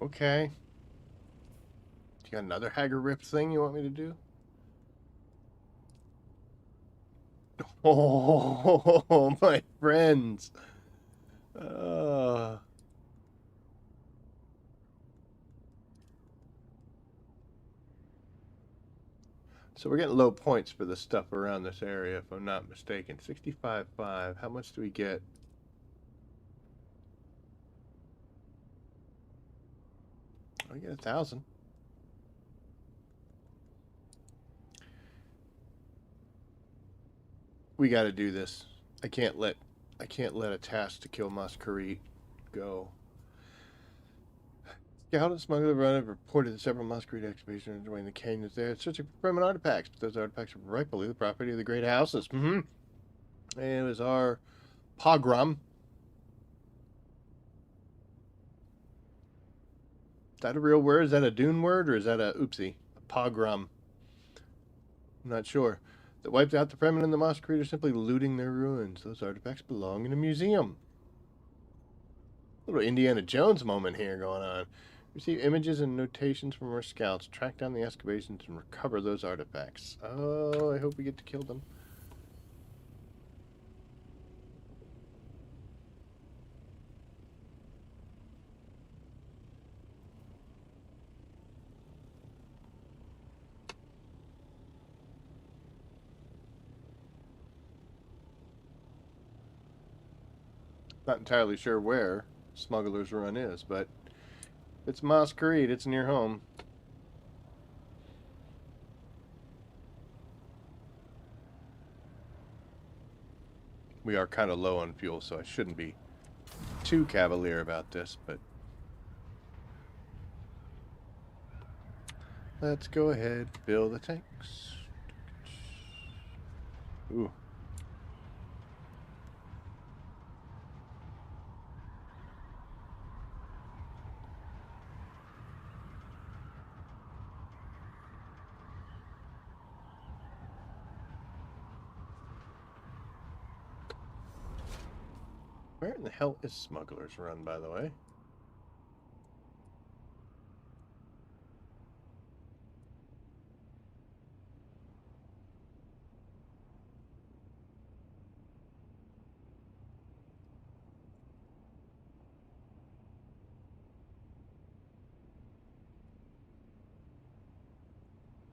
Okay. You got another Hagger Rip thing you want me to do? Oh, my friends. Uh, so we're getting low points for the stuff around this area, if I'm not mistaken. 65.5. How much do we get? I get 1,000. We got to do this. I can't let a task to kill Masquerade go. Scout and smuggler run have reported that several Masquerade excavations joining the canyons there, searching for permanent artifacts, but those artifacts are rightfully the property of the great houses. And it was our pogrom. Is that a real word? Is that a Dune word, or is that a oopsie? A pogrom. I'm not sure. That wiped out the Fremen and the Masquerade are simply looting their ruins. Those artifacts belong in a museum. Little Indiana Jones moment here going on. Receive images and notations from our scouts. Track down the excavations and recover those artifacts. Oh, I hope we get to kill them. Not entirely sure where Smuggler's Run is, but if it's Masquerade, it's near home. We are kind of low on fuel, so I shouldn't be too cavalier about this, but let's go ahead, fill the tanks. Ooh. Where in the hell is Smuggler's Run, by the way?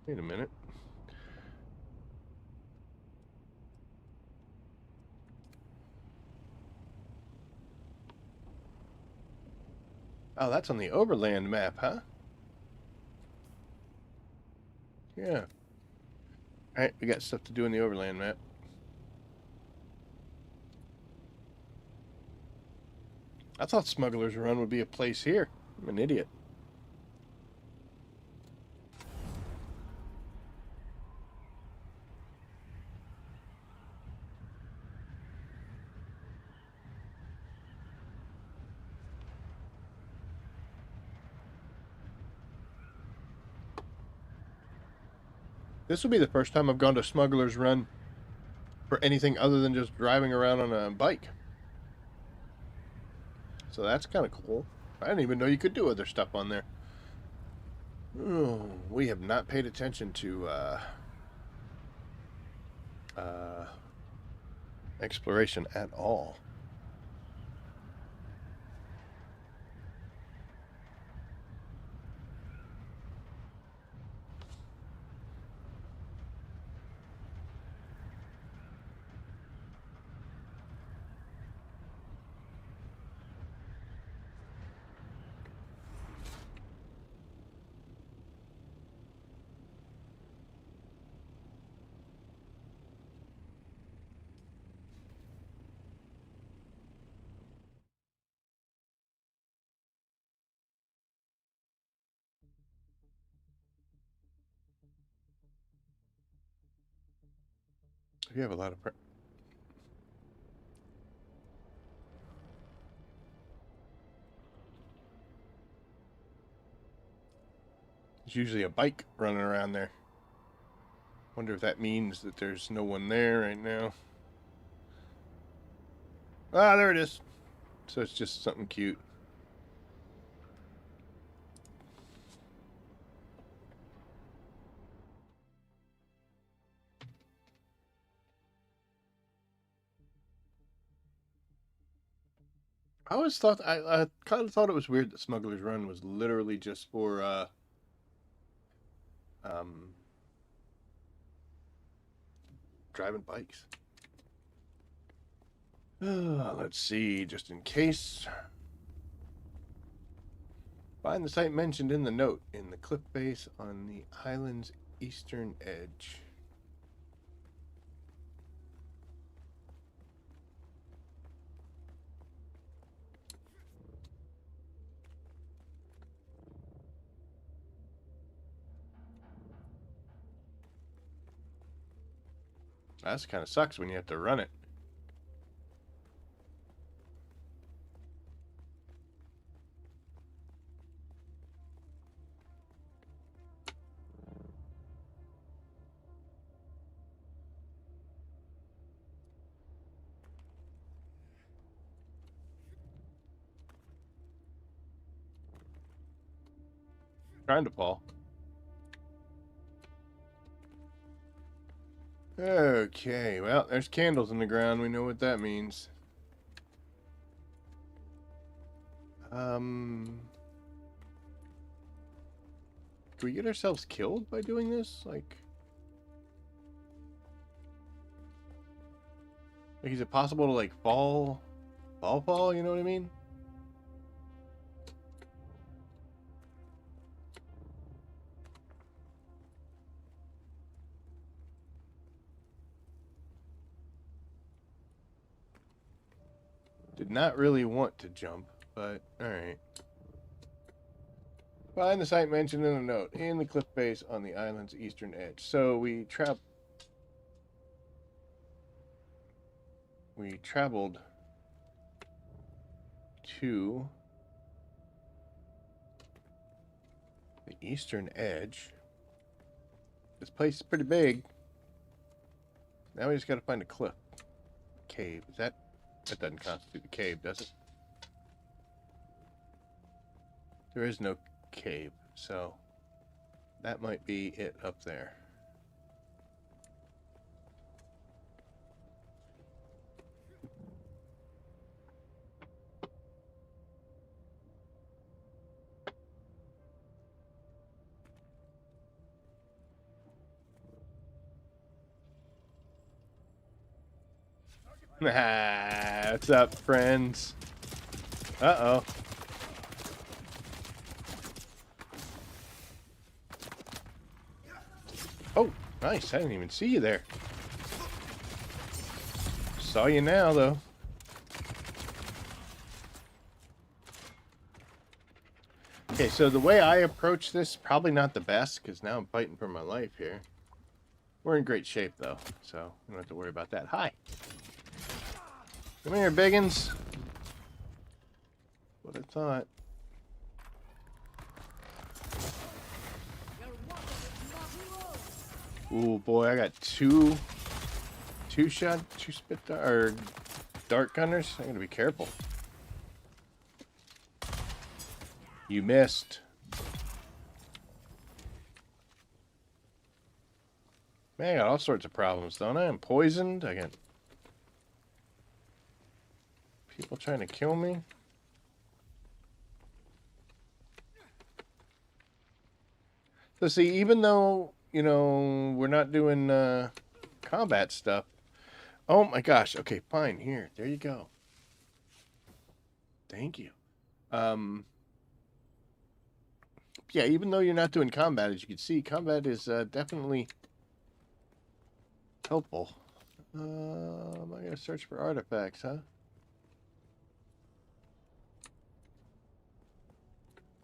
Wait a minute. Oh, that's on the overland map, huh? Yeah. Alright, we got stuff to do in the overland map. I thought Smuggler's Run would be a place here. I'm an idiot. This will be the first time I've gone to Smuggler's Run for anything other than just driving around on a bike. So that's kind of cool. I didn't even know you could do other stuff on there. Oh, we have not paid attention to exploration at all. You have a lot of. There's usually a bike running around there. Wonder if that means that there's no one there right now. Ah, there it is. So it's just something cute. I always thought I kind of thought it was weird that Smuggler's Run was literally just for um, driving bikes. Let's see, just in case. Find the site mentioned in the note in the cliff face on the island's eastern edge. That kind of sucks when you have to run it. Trying to fall. Okay, well, there's candles in the ground. We know what that means. Can we get ourselves killed by doing this? Like, is it possible to like fall? You know what I mean? Did not really want to jump, but all right. Find the site mentioned in the note in the cliff face on the island's eastern edge. So we traveled to the eastern edge. This place is pretty big. Now we just got to find a cliff. Cave. That doesn't constitute a cave, does it? There is no cave, so that might be it up there. What's up, friends? Uh-oh. Oh, nice. I didn't even see you there. Saw you now, though. Okay, so the way I approach this, probably not the best, because now I'm fighting for my life here. We're in great shape, though, so we don't have to worry about that. Hi. Come here, biggins. What I thought. Ooh, boy, I got two spit or dart gunners. I gotta be careful. You missed. Man, I got all sorts of problems, don't I? I'm poisoned. I got people trying to kill me. So see, even though, you know, we're not doing combat stuff. Oh my gosh. Okay, fine. Here. There you go. Thank you. Yeah, even though you're not doing combat, as you can see, combat is definitely helpful. Am I gonna search for artifacts, huh?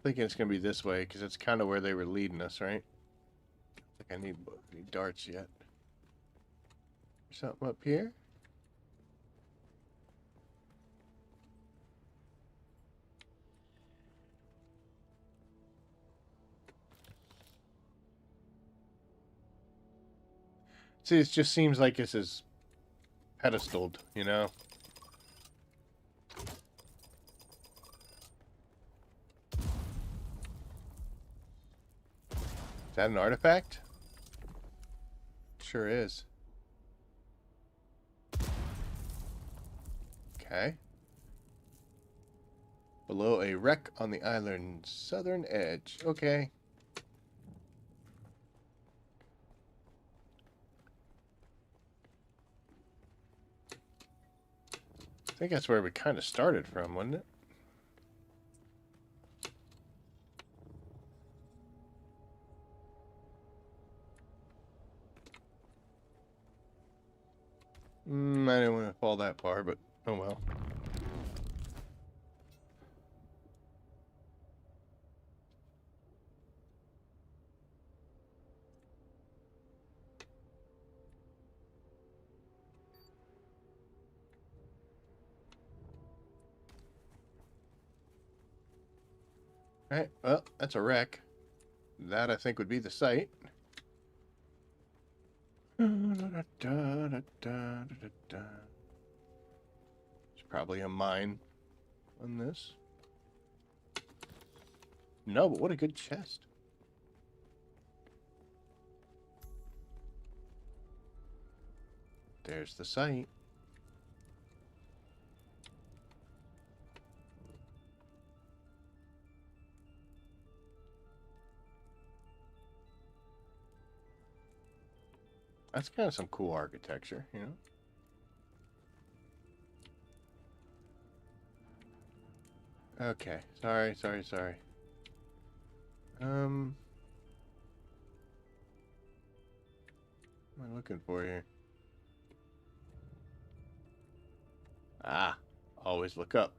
Thinking it's gonna be this way because that's kind of where they were leading us, right? I think I need darts yet. Something up here. See, it just seems like this is pedestaled, you know? Is that an artifact? Sure is. Okay. Below a wreck on the island's southern edge. Okay. I think that's where we kind of started from, wasn't it? I didn't want to fall that far, but oh well. Alright, well, that's a wreck. That, I think, would be the site. There's probably a mine on this. No, but what a good chest. There's the site. That's kind of some cool architecture, you know? Okay. Sorry. What am I looking for here? Ah, always look up.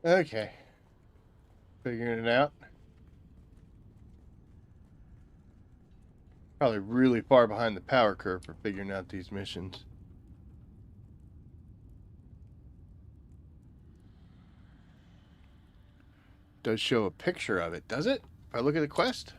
Okay. Figuring it out. Probably really far behind the power curve for figuring out these missions. Does show a picture of it, does it? If I look at the quest?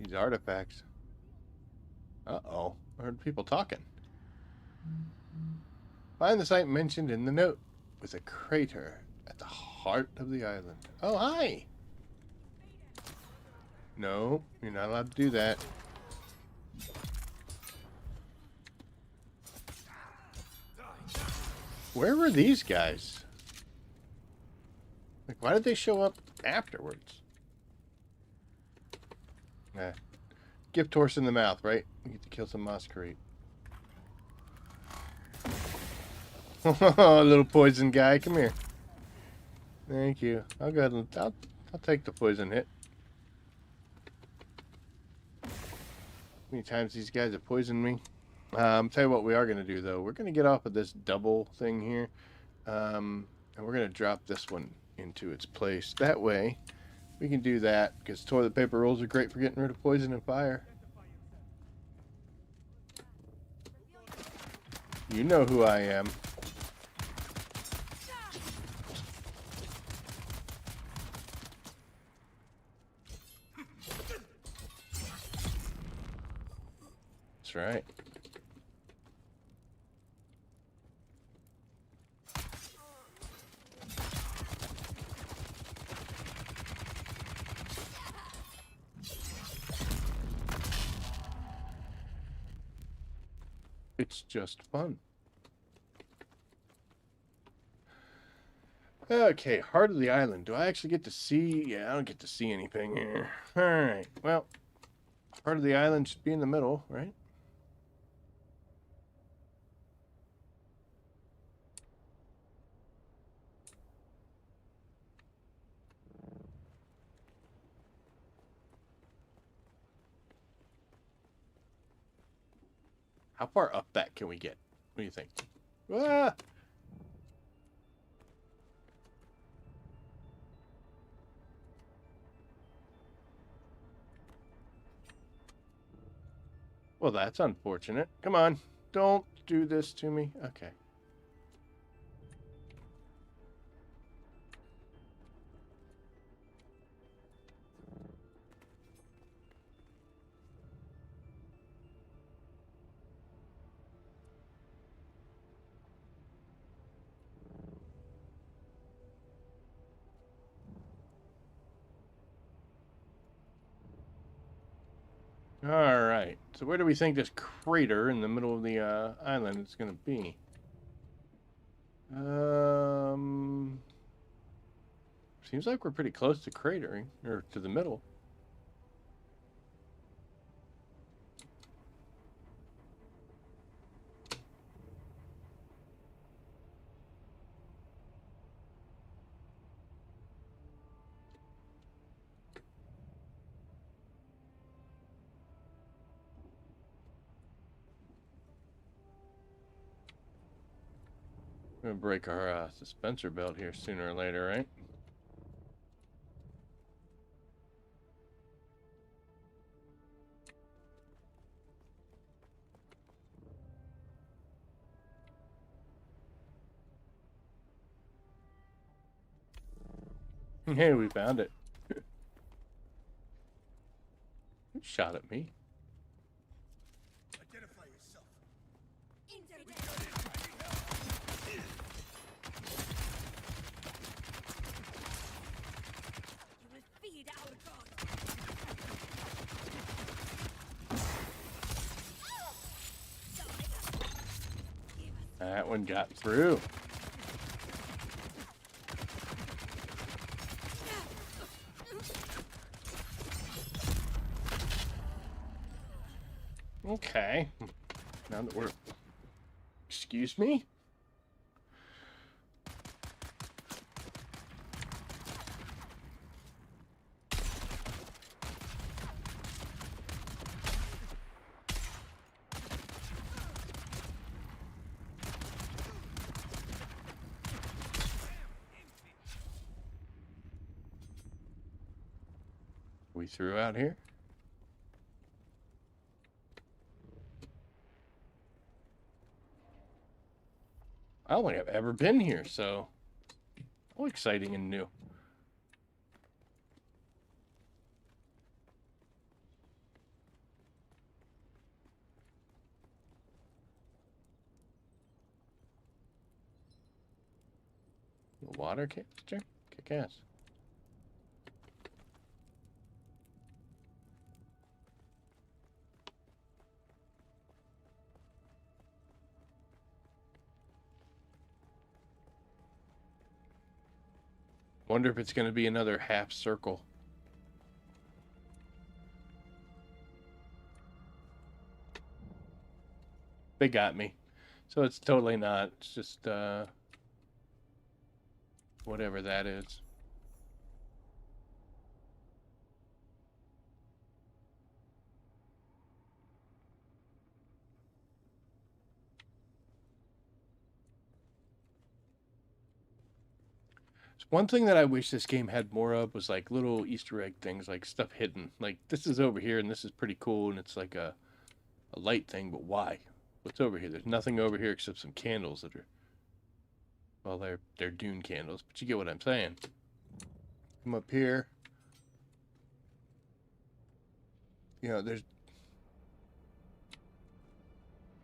These artifacts. Uh-oh. I heard people talking. Find the site mentioned in the note with a crater at the heart of the island. Oh, hi! No, you're not allowed to do that. Where were these guys? Like, why did they show up afterwards? Gift horse in the mouth, right? You get to kill some masquerade. Little poison guy, come here. Thank you. I'll go ahead and I'll take the poison hit. How many times these guys have poisoned me? Tell you what we are going to do, though. We're going to get off of this double thing here. And we're going to drop this one into its place. That way, we can do that, because toilet paper rolls are great for getting rid of poison and fire. You know who I am. That's right. It's just fun. Okay, heart of the island. Do I actually get to see? Yeah, I don't get to see anything here. Alright, well, heart of the island should be in the middle, right? How far up that can we get? What do you think? Ah! Well, that's unfortunate. Come on, don't do this to me. Okay. Alright, so where do we think this crater in the middle of the island is going to be? Seems like we're pretty close to cratering, or to the middle. We're going to break our dispenser belt here sooner or later, right? Hey, we found it. Who shot at me? Identify yourself. You will feed our god. That one got through. Okay. Now that we're... Excuse me? We through out here? I don't think I've ever been here, so all exciting and new. Water canister? Kick ass. Wonder if it's going to be another half circle. They got me. So it's totally not. It's just whatever that is. One thing that I wish this game had more of was like little Easter egg things, like stuff hidden. Like this is over here and this is pretty cool and it's like a light thing, but why? What's over here? There's nothing over here except some candles that are, well, they're Dune candles, but you get what I'm saying. Come up here. You know, there's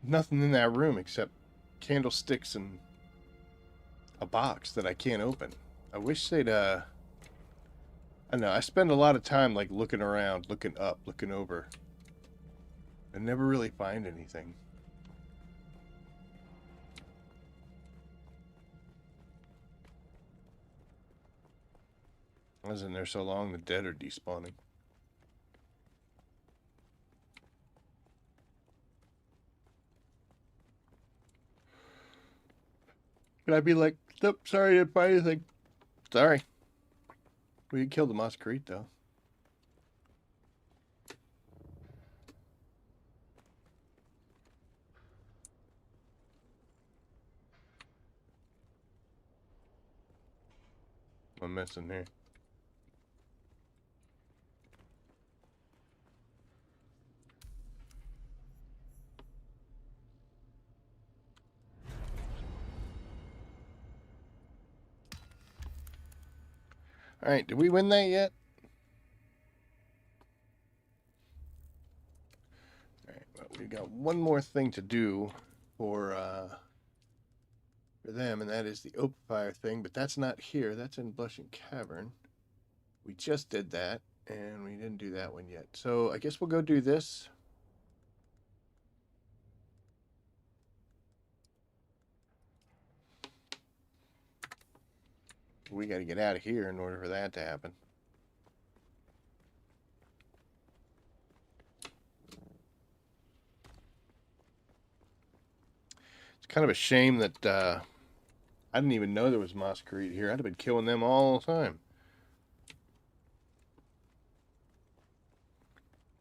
nothing in that room except candlesticks and a box that I can't open. I wish they'd I don't know, I spend a lot of time like looking around, looking up, looking over. I never really find anything. I was in there so long, the dead are despawning. And I'd be like, nope, sorry, I didn't find anything. Sorry. We killed the Masquerade, though. I'm missing here. Alright, did we win that yet? Alright, well, we got one more thing to do for them, and that is the open fire thing, but that's not here. That's in Blushing Cavern. We just did that, and we didn't do that one yet. So I guess we'll go do this. We got to get out of here in order for that to happen. It's kind of a shame that I didn't even know there was Masquerade here. I'd have been killing them all the time.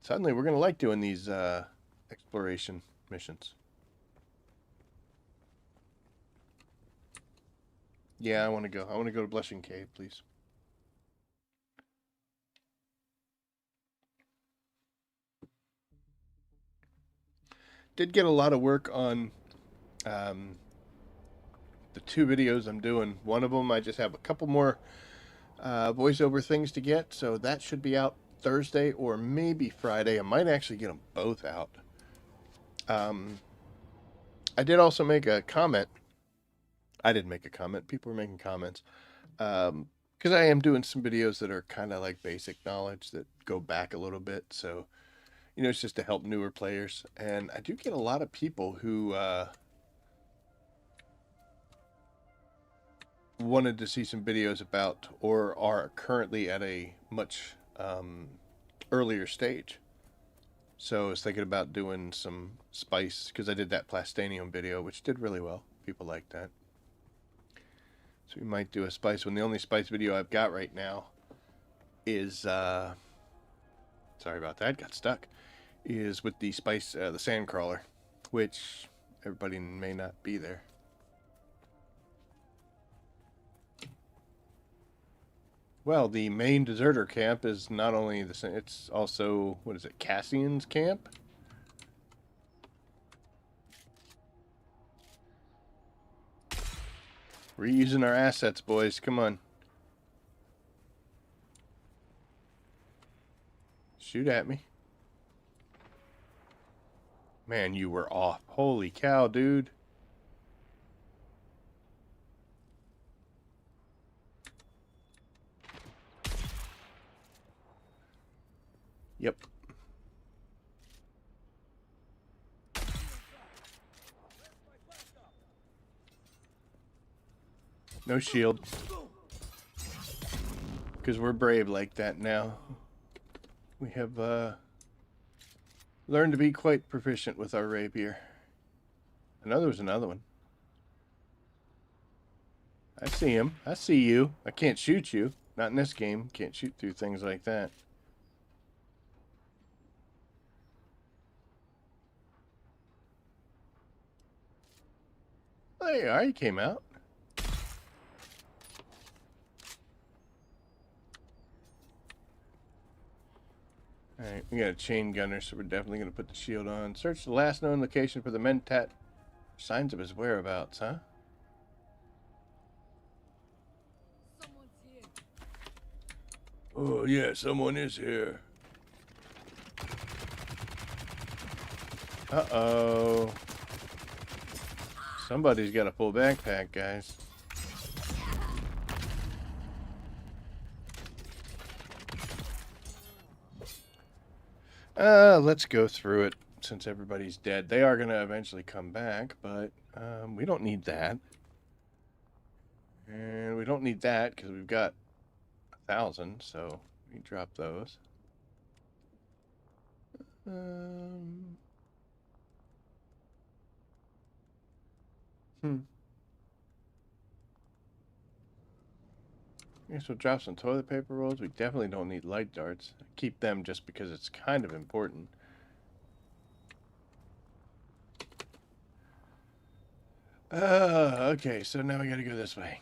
Suddenly, we're going to like doing these exploration missions. Yeah, I want to go. I want to go to Blushing Cave, please. Did get a lot of work on the two videos I'm doing. One of them, I just have a couple more voiceover things to get, so that should be out Thursday or maybe Friday. I might actually get them both out. I did also make a comment. I didn't make a comment. People were making comments. Because I am doing some videos that are kind of like basic knowledge that go back a little bit. So, you know, it's just to help newer players. And I do get a lot of people who wanted to see some videos about or are currently at a much earlier stage. So I was thinking about doing some spice because I did that Plastanium video, which did really well. People liked that. So we might do a spice one. The only spice video I've got right now is, sorry about that, got stuck, is with the spice, the Sandcrawler, which everybody may not be there. Well, the main deserter camp is not only the same, it's also, what is it, Cassian's camp? We're using our assets, boys. Come on. Shoot at me. Man, you were off. Holy cow, dude. Yep. No shield. Because we're brave like that now. We have learned to be quite proficient with our rapier. I know there was another one. I see him. I see you. I can't shoot you. Not in this game. Can't shoot through things like that. Oh, there you are. You came out. Alright, we got a chain gunner, so we're definitely going to put the shield on. Search the last known location for the mentat. Signs of his whereabouts, huh? Someone's here. Oh, yeah, someone is here. Uh-oh. Somebody's got a full backpack, guys. Let's go through it since everybody's dead. They are going to eventually come back, but we don't need that. And we don't need that because we've got 1,000, so we drop those. I guess we'll drop some toilet paper rolls. We definitely don't need light darts. Keep them just because it's kind of important. Okay, so now we gotta go this way.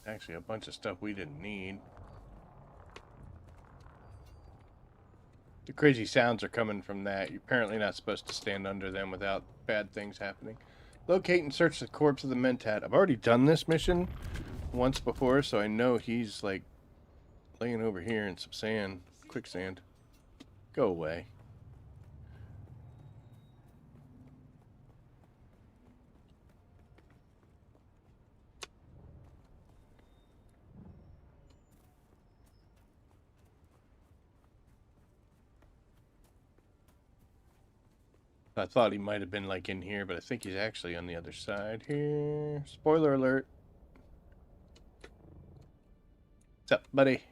Actually, a bunch of stuff we didn't need. The crazy sounds are coming from that. You're apparently not supposed to stand under them without bad things happening. Locate and search the corpse of the mentat. I've already done this mission once before, so I know he's like laying over here in some sand, quicksand. Go away. I thought he might have been like in here, but I think he's actually on the other side here. Spoiler alert. What's up, buddy?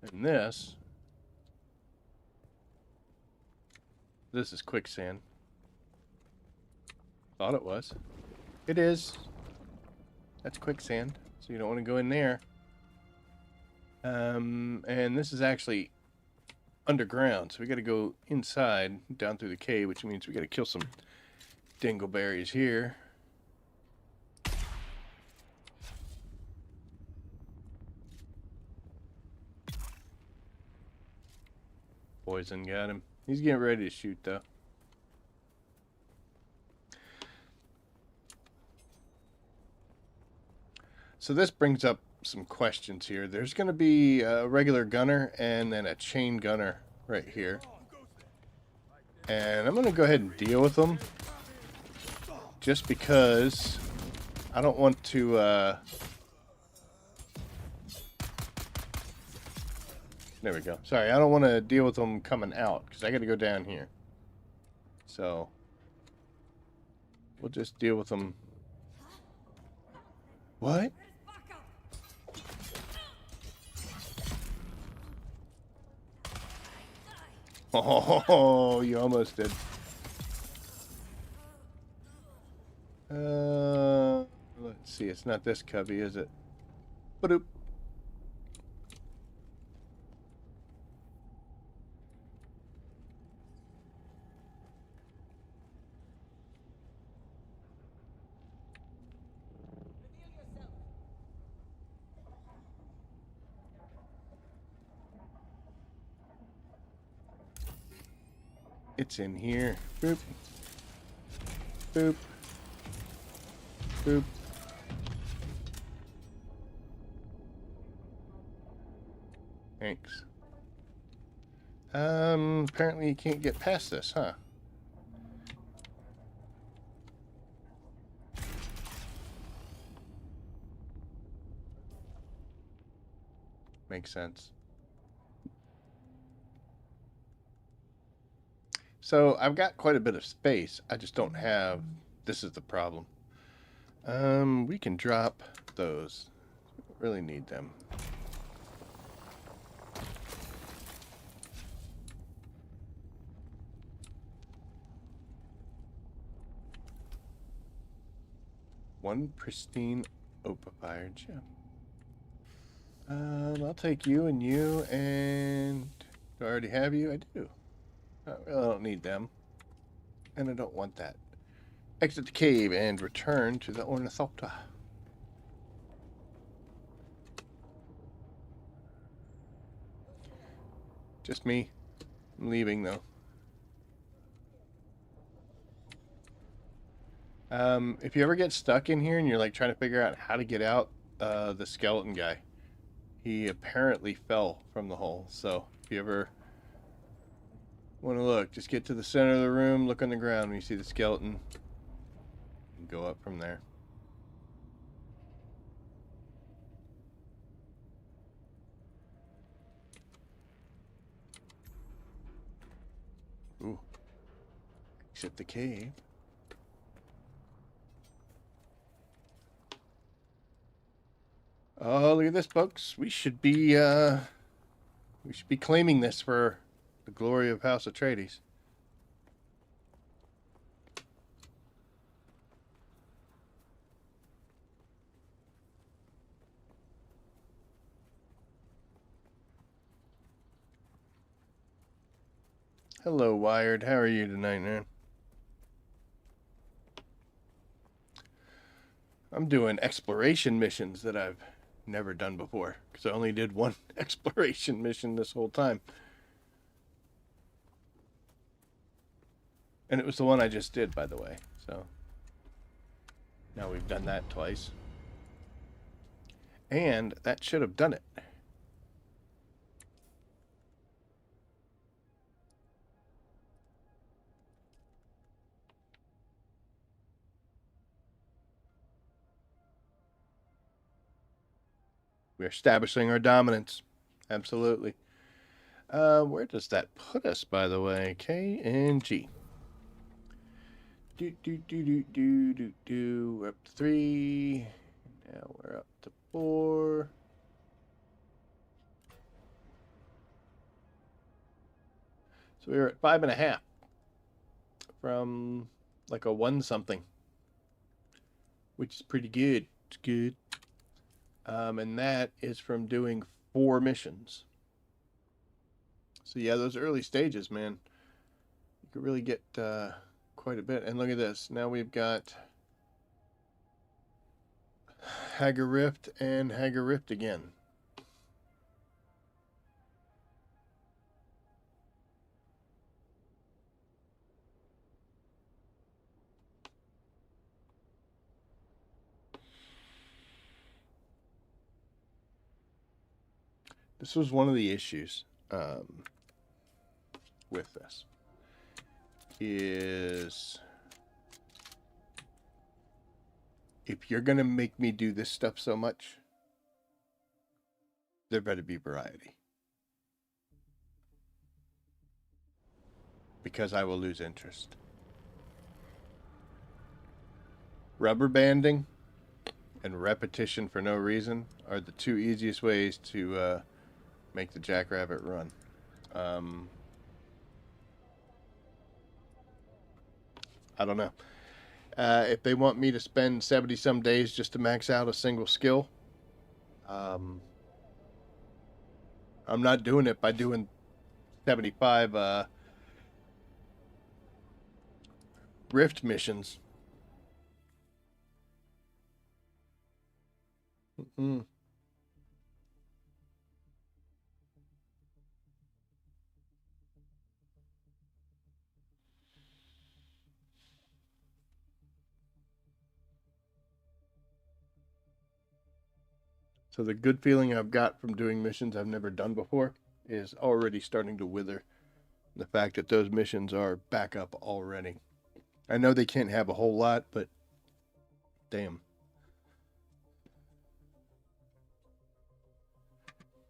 And this is quicksand. Thought it was. It is. That's quicksand, so you don't want to go in there. And this is actually underground, so we got to go inside, down through the cave, which means we got to kill some dingleberries here. Poison got him. He's getting ready to shoot, though. So this brings up some questions here. There's going to be a regular gunner and then a chain gunner right here. And I'm going to go ahead and deal with them. Just because I don't want to... There we go. Sorry, I don't want to deal with them coming out because I got to go down here. So we'll just deal with them. What? Oh, you almost did. Let's see. It's not this cubby, is it? Ba-doop. It's in here. Boop. Boop. Boop. Thanks. Apparently you can't get past this, huh? Makes sense. So I've got quite a bit of space. I just don't have. This is the problem. We can drop those. Really need them. One pristine opafired gem. I'll take you and you, and do I already have you? I do. I really don't need them, and I don't want that. Exit the cave and return to the Ornithopter. Just me. I'm leaving though. If you ever get stuck in here and you're like trying to figure out how to get out, the skeleton guy, he apparently fell from the hole. So if you ever want to look, just get to the center of the room, look on the ground when you see the skeleton, and go up from there. Ooh. Exit the cave. Oh, look at this, folks. We should be claiming this for the glory of House Atreides. Hello, Wired. How are you tonight, man? I'm doing exploration missions that I've never done before, because I only did one exploration mission this whole time. And it was the one I just did, by the way. So now we've done that twice. And that should have done it. We're establishing our dominance. Absolutely. Where does that put us, by the way? K and G. We're up to 3. Now we're up to 4. So we were at 5.5 from like a 1 something, which is pretty good. It's good. And that is from doing 4 missions. So yeah, those early stages, man, you could really get quite a bit. And look at this. Now we've got Hagar Rift and Hagar Rift again. This was one of the issues with this. Is if you're going to make me do this stuff so much, there better be variety. Because I will lose interest. Rubber banding and repetition for no reason are the 2 easiest ways to make the Jackrabbit run. I don't know. If they want me to spend 70 some days just to max out a single skill, I'm not doing it by doing 75 rift missions. Mm-mm. So the good feeling I've got from doing missions I've never done before is already starting to wither. The fact that those missions are back up already. I know they can't have a whole lot, but damn.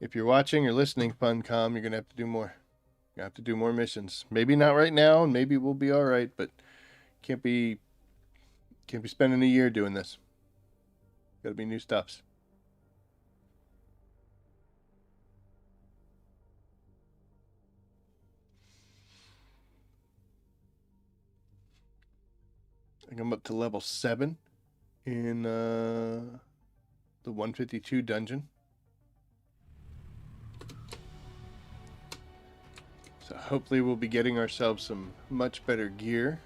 If you're watching or listening, Funcom, you're gonna have to do more. You have to do more missions. Maybe not right now, and maybe we'll be all right, but can't be spending a year doing this. Got to be new stuffs. I think I'm up to level 7 in the 152 dungeon. So hopefully we'll be getting ourselves some much better gear.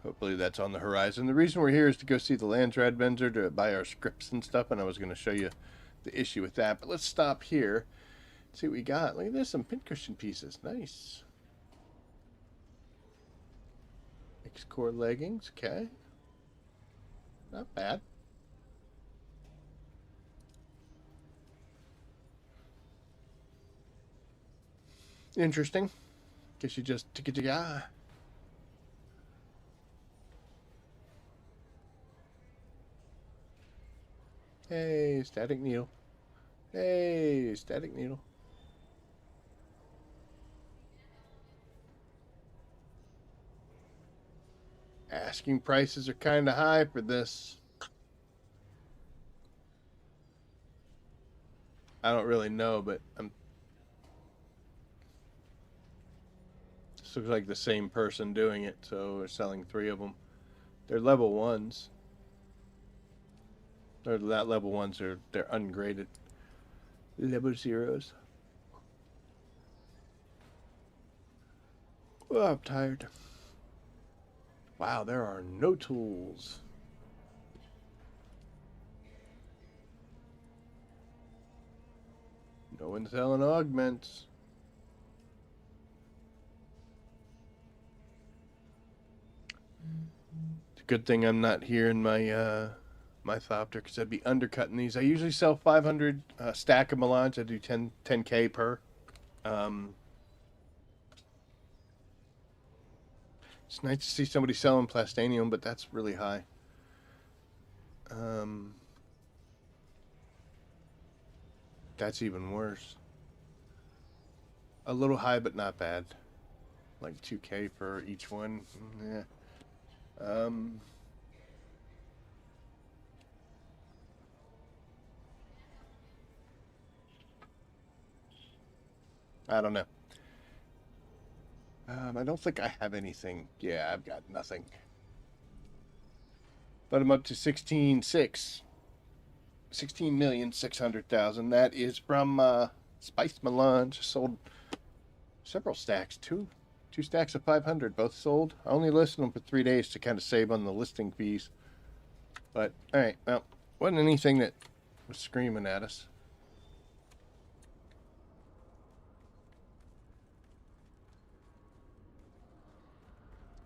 Hopefully that's on the horizon. The reason we're here is to go see the Landsrad vendor to buy our scripts and stuff, and I was going to show you the issue with that. But let's stop here. See what we got. Look at this, some pincushion pieces. Nice. X-Core leggings. Okay. Not bad. Interesting. Guess you just ticka. Hey, static needle. Hey, static needle. Asking prices are kind of high for this. I don't really know, but this looks like the same person doing it, so we're selling 3 of them. They're level 1s. Or that level 1s are they're ungraded. Level 0s. Oh, I'm tired. Wow, there are no tools. No one's selling augments. It's a good thing I'm not here in my my Thopter, because I'd be undercutting these. I usually sell 500 stack of Melons. I do 10K per. It's nice to see somebody selling Plastanium, but that's really high. That's even worse. A little high, but not bad. Like 2K for each one. Yeah. I don't know. I don't think I have anything. Yeah, I've got nothing. But I'm up to 16.6. 16,600,000. That is from Spice Melange. Sold several stacks. Two stacks of 500. Both sold. I only listed them for 3 days to kind of save on the listing fees. But, alright. Well, wasn't anything that was screaming at us.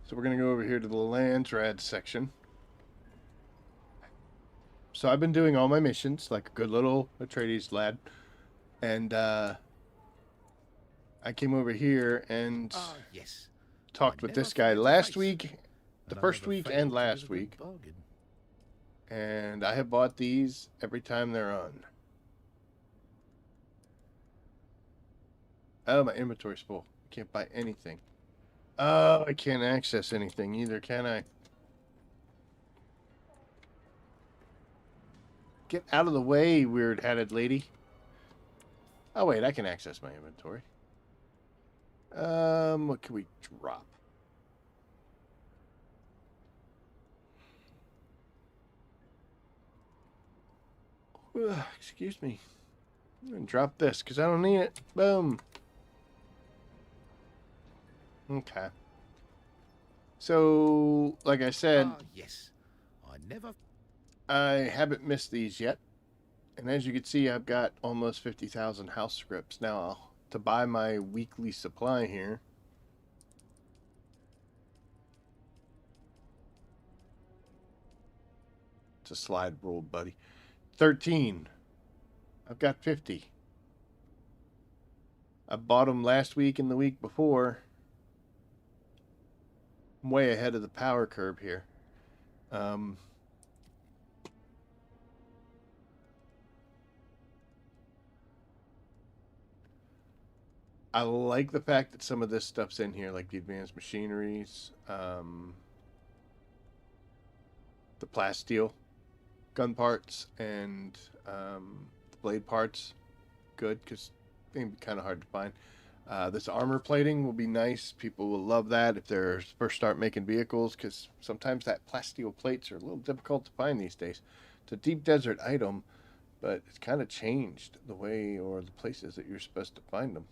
So we're going to go over here to the Landsrad section. So I've been doing all my missions like a good little Atreides lad. And I came over here and yes. talked with this guy last week, the first week and last week. And I have bought these every time they're on. Oh, my inventory's full. I can't buy anything. Oh, I can't access anything either, can I? Get out of the way, weird-headed lady. Oh, wait, I can access my inventory. What can we drop? Excuse me. I'm gonna drop this because I don't need it. Boom. Okay. So, like I said, yes. I haven't missed these yet. And as you can see, I've got almost 50,000 house scripts. Now, to buy my weekly supply here, it's a slide rule, buddy. 13. I've got 50. I bought them last week and the week before. I'm way ahead of the power curve here. Um, I like the fact that some of this stuff's in here, like the advanced machineries, the plasteel gun parts, and the blade parts. Good, because they can be kind of hard to find. This armor plating will be nice. People will love that if they're first start making vehicles, because sometimes that plasteel plates are a little difficult to find these days. It's a deep desert item, but it's kind of changed the way or the places that you're supposed to find them.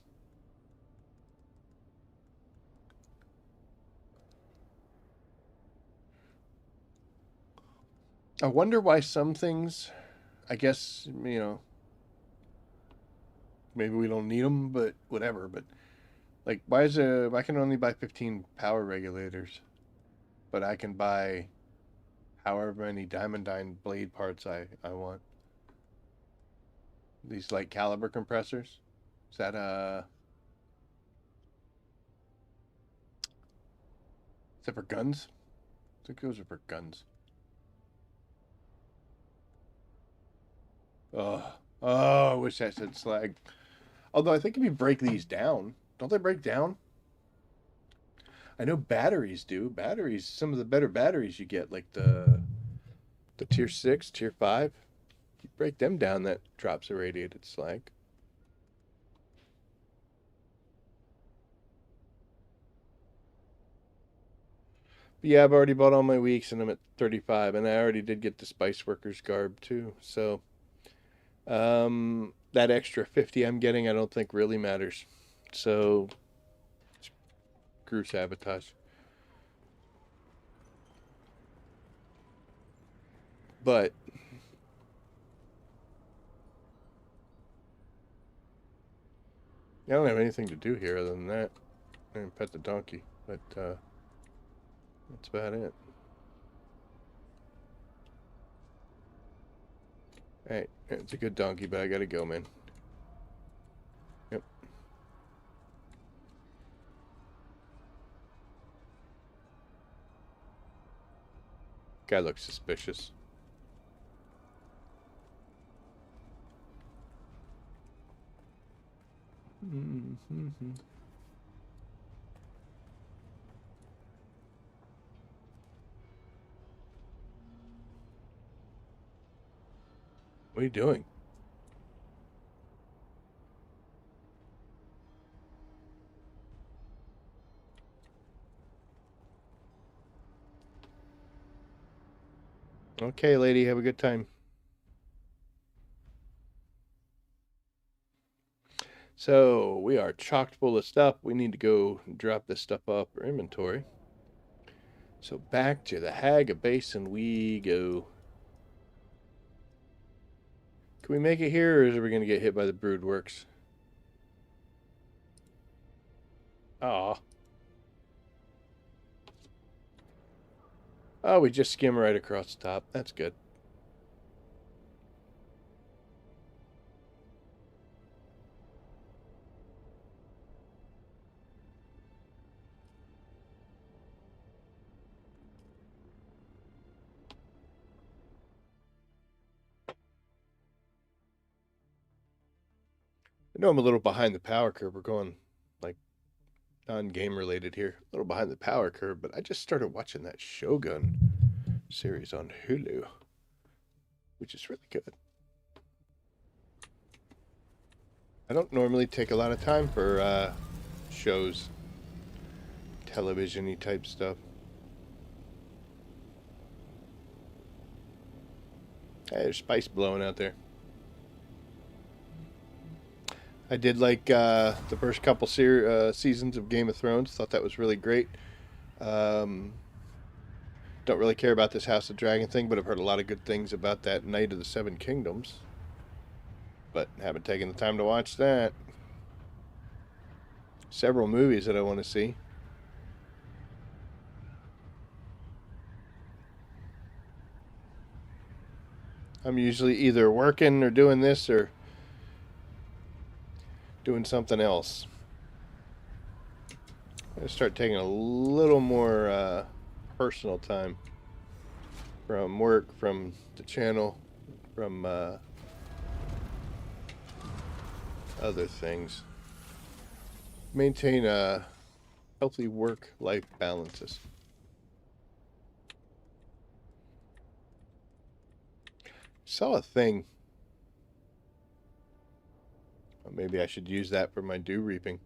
I wonder why some things, I guess, maybe we don't need them, but whatever. But like, I can only buy 15 power regulators, but I can buy however many diamondine blade parts I want. These light caliber compressors. Is that for guns? I think those are for guns. Oh, oh, I wish I said slag. Although I think if you break these down, don't they break down? I know batteries do. Batteries, some of the better batteries you get, like the tier 6, tier 5, you break them down, that drops irradiated slag. But yeah, I've already bought all my weeks and I'm at 35, and I already did get the Spice Workers garb too. So that extra 50 I'm getting, I don't think really matters. So screw sabotage. But I don't have anything to do here other than that. And pet the donkey, but that's about it. Hey, it's a good donkey, but I gotta go, man. Yep. Guy looks suspicious. Mm-hmm. What are you doing? Okay, lady, have a good time. So we are chocked full of stuff. We need to go drop this stuff off for inventory. So back to the Haga Basin we go. Can we make it here, or are we going to get hit by the brood works? Aw. Oh, we just skim right across the top. That's good. I know I'm a little behind the power curve. We're going like non-game related here. A little behind the power curve, but I just started watching that Shogun series on Hulu, which is really good. I don't normally take a lot of time for shows, television-y type stuff. Hey, there's spice blowing out there. I did like the first couple seasons of Game of Thrones. Thought that was really great. Um, don't really care about this House of Dragon thing, but I've heard a lot of good things about that Knight of the Seven Kingdoms. But haven't taken the time to watch that. Several movies that I want to see. I'm usually either working or doing this or doing something else. I'm going to start taking a little more personal time from work, from the channel, from other things. Maintain healthy work-life balances. Saw a thing. Well, maybe I should use that for my dew reaping.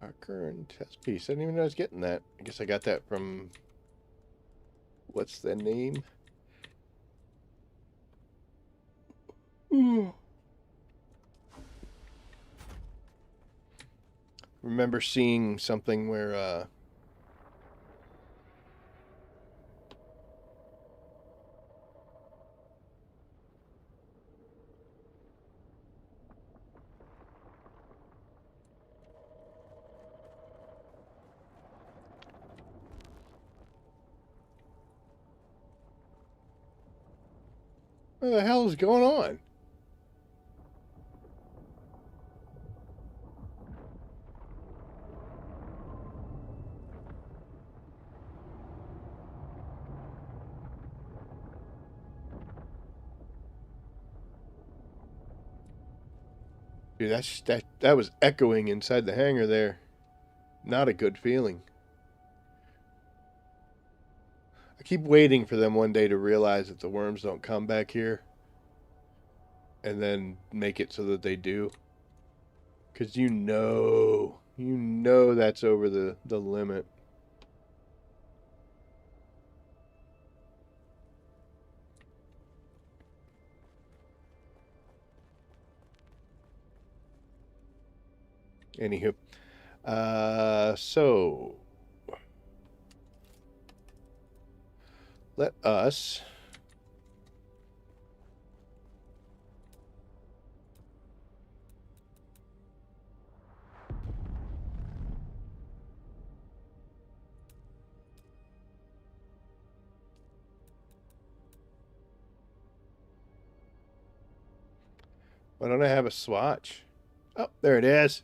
Our current test piece. I didn't even know I was getting that. I guess I got that from... What's the name? Remember seeing something where what the hell is going on? Dude, that was echoing inside the hangar there. Not a good feeling. I keep waiting for them one day to realize that the worms don't come back here and then make it so that they do. Because you know that's over the limit. Anywho, so let us why don't I have a swatch? Oh, there it is.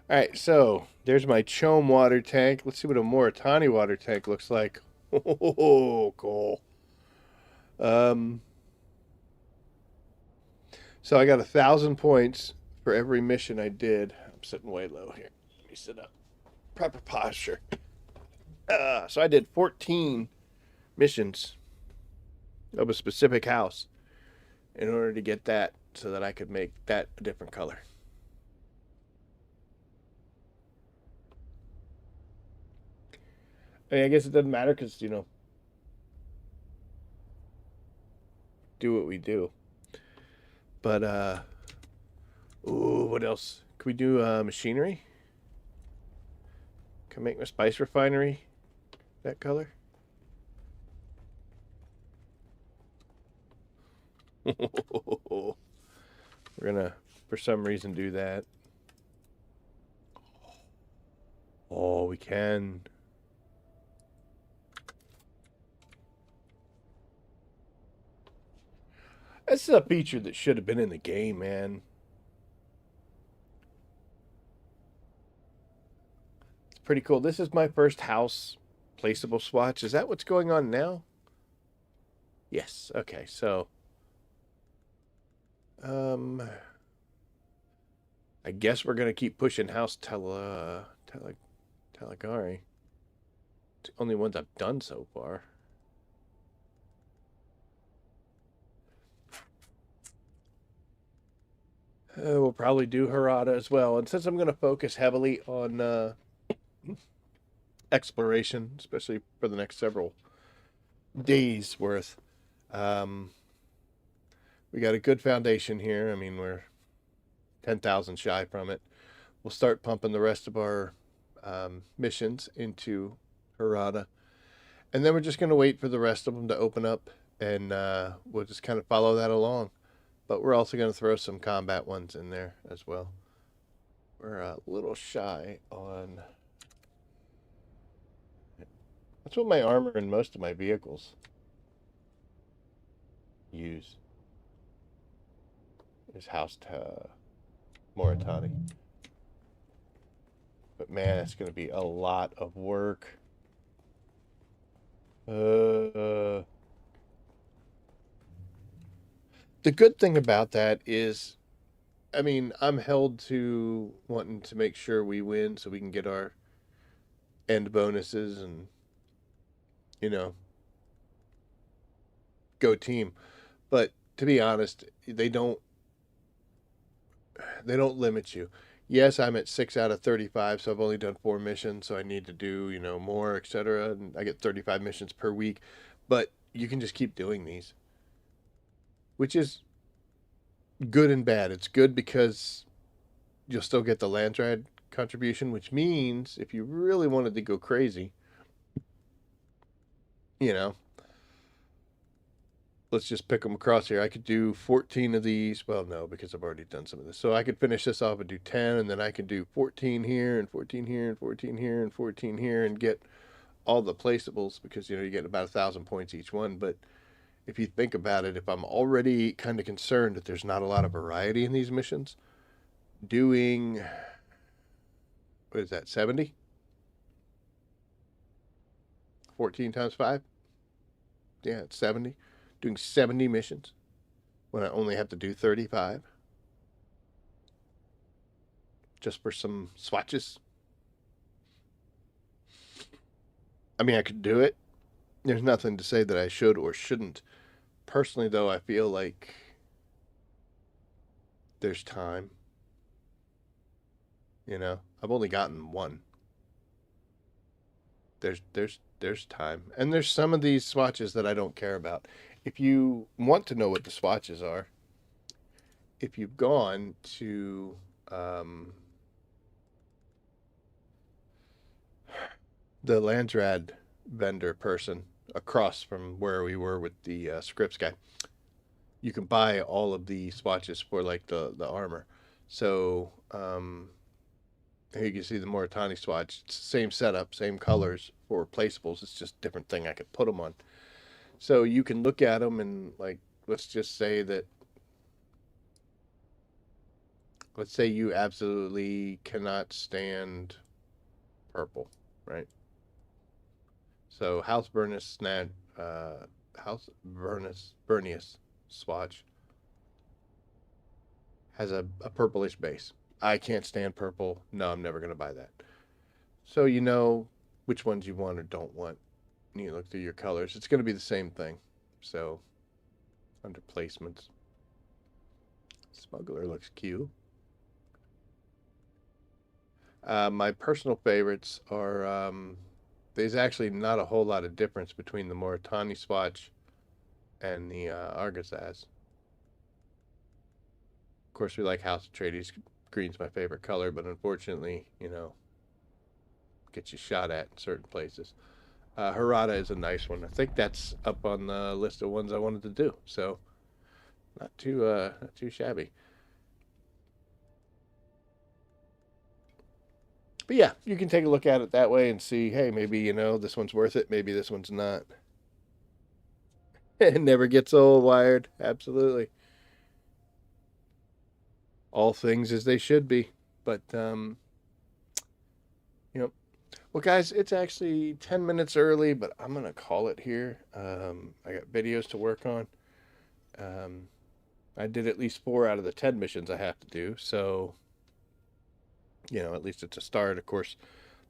All right, so there's my Chome water tank. Let's see what a Moritani water tank looks like. Oh, cool. So I got 1,000 points for every mission I did. I'm sitting way low here. Let me sit up. Proper posture. So I did 14 missions of a specific house in order to get that so that I could make that a different color. I mean, I guess it doesn't matter because, do what we do. But, ooh, what else? Can we do machinery? Can I make my spice refinery that color? We're gonna, for some reason, do that. Oh, we can. This is a feature that should have been in the game, man. It's pretty cool. This is my first house placeable swatch. Is that what's going on now? Yes. Okay, so I guess we're gonna keep pushing House Telegari. It's the only ones I've done so far. We'll probably do Harada as well. And since I'm going to focus heavily on exploration, especially for the next several days worth, we got a good foundation here. I mean, we're 10,000 shy from it. We'll start pumping the rest of our missions into Harada. And then we're just going to wait for the rest of them to open up, and we'll just kind of follow that along. But we're also going to throw some combat ones in there as well. We're a little shy on... That's what my armor and most of my vehicles use. Is Moritani. But man, it's going to be a lot of work. The good thing about that is, I mean, I'm held to wanting to make sure we win so we can get our end bonuses and, you know, go team. But to be honest, they don't limit you. Yes, I'm at 6 out of 35, so I've only done 4 missions, so I need to do, more, etc. And I get 35 missions per week. But you can just keep doing these, which is good and bad. It's good because you'll still get the Landrad contribution, which means if you really wanted to go crazy, you know, let's just pick them across here. I could do 14 of these. Well, no, because I've already done some of this. So I could finish this off and do 10, and then I could do 14 here, and 14 here, and 14 here, and 14 here, and get all the placeables because, you get about 1,000 points each one. But if you think about it, if I'm already kind of concerned that there's not a lot of variety in these missions, doing, what is that, 70? 14 times 5? Yeah, it's 70. Doing 70 missions when I only have to do 35 just for some swatches. I mean, I could do it. There's nothing to say that I should or shouldn't. Personally, though, I feel like there's time. I've only gotten one. There's time, and there's some of these swatches that I don't care about. If you want to know what the swatches are, if you've gone to the Landrad vendor person across from where we were with the scripts guy, you can buy all of the swatches for like the armor. So here you can see the Moritani swatch. It's the same setup, same colors for placeables. It's just a different thing I could put them on. So you can look at them and, like, let's just say that, let's say you absolutely cannot stand purple, right? So House Bernius swatch has a purplish base. I can't stand purple. No, I'm never going to buy that. So you know which ones you want or don't want. You look through your colors. It's going to be the same thing. So under placements, Smuggler looks cute. My personal favorites are, there's actually not a whole lot of difference between the Moritani swatch and the Argazaz. Of course, we like House Atreides. Green's my favorite color, but unfortunately, gets you shot at in certain places. Harada is a nice one. I think that's up on the list of ones I wanted to do. So not too shabby. But yeah, you can take a look at it that way and see, hey, maybe, this one's worth it. Maybe this one's not. It never gets old, Wired. Absolutely. All things as they should be. But, well, guys, it's actually 10 minutes early, but I'm going to call it here. I got videos to work on. I did at least 4 out of the 10 missions I have to do. So, at least it's a start. Of course,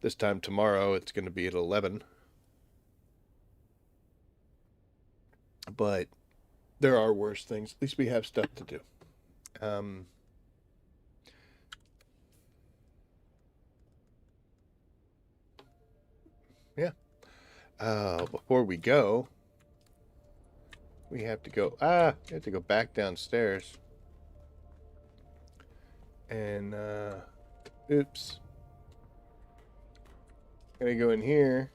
this time tomorrow it's going to be at 11. But there are worse things. At least we have stuff to do. Yeah. Before we go, we have to go. We have to go back downstairs. And oops. Gonna go in here.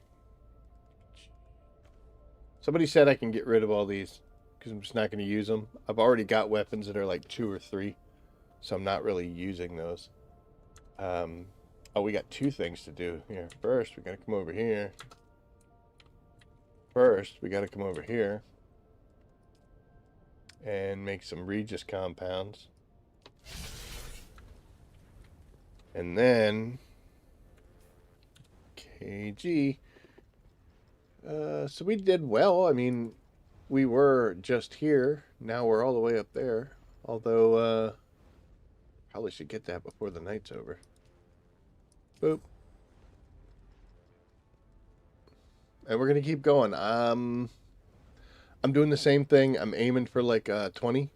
Somebody said I can get rid of all these because I'm just not going to use them. I've already got weapons that are like 2 or 3, so I'm not really using those. Oh, we got 2 things to do here. First, we got to come over here. First, we got to come over here and make some Regis compounds. And then KG. So we did well. I mean, we were just here. Now we're all the way up there. Although, probably should get that before the night's over. Boop. And we're gonna keep going. I'm doing the same thing. I'm aiming for like 20,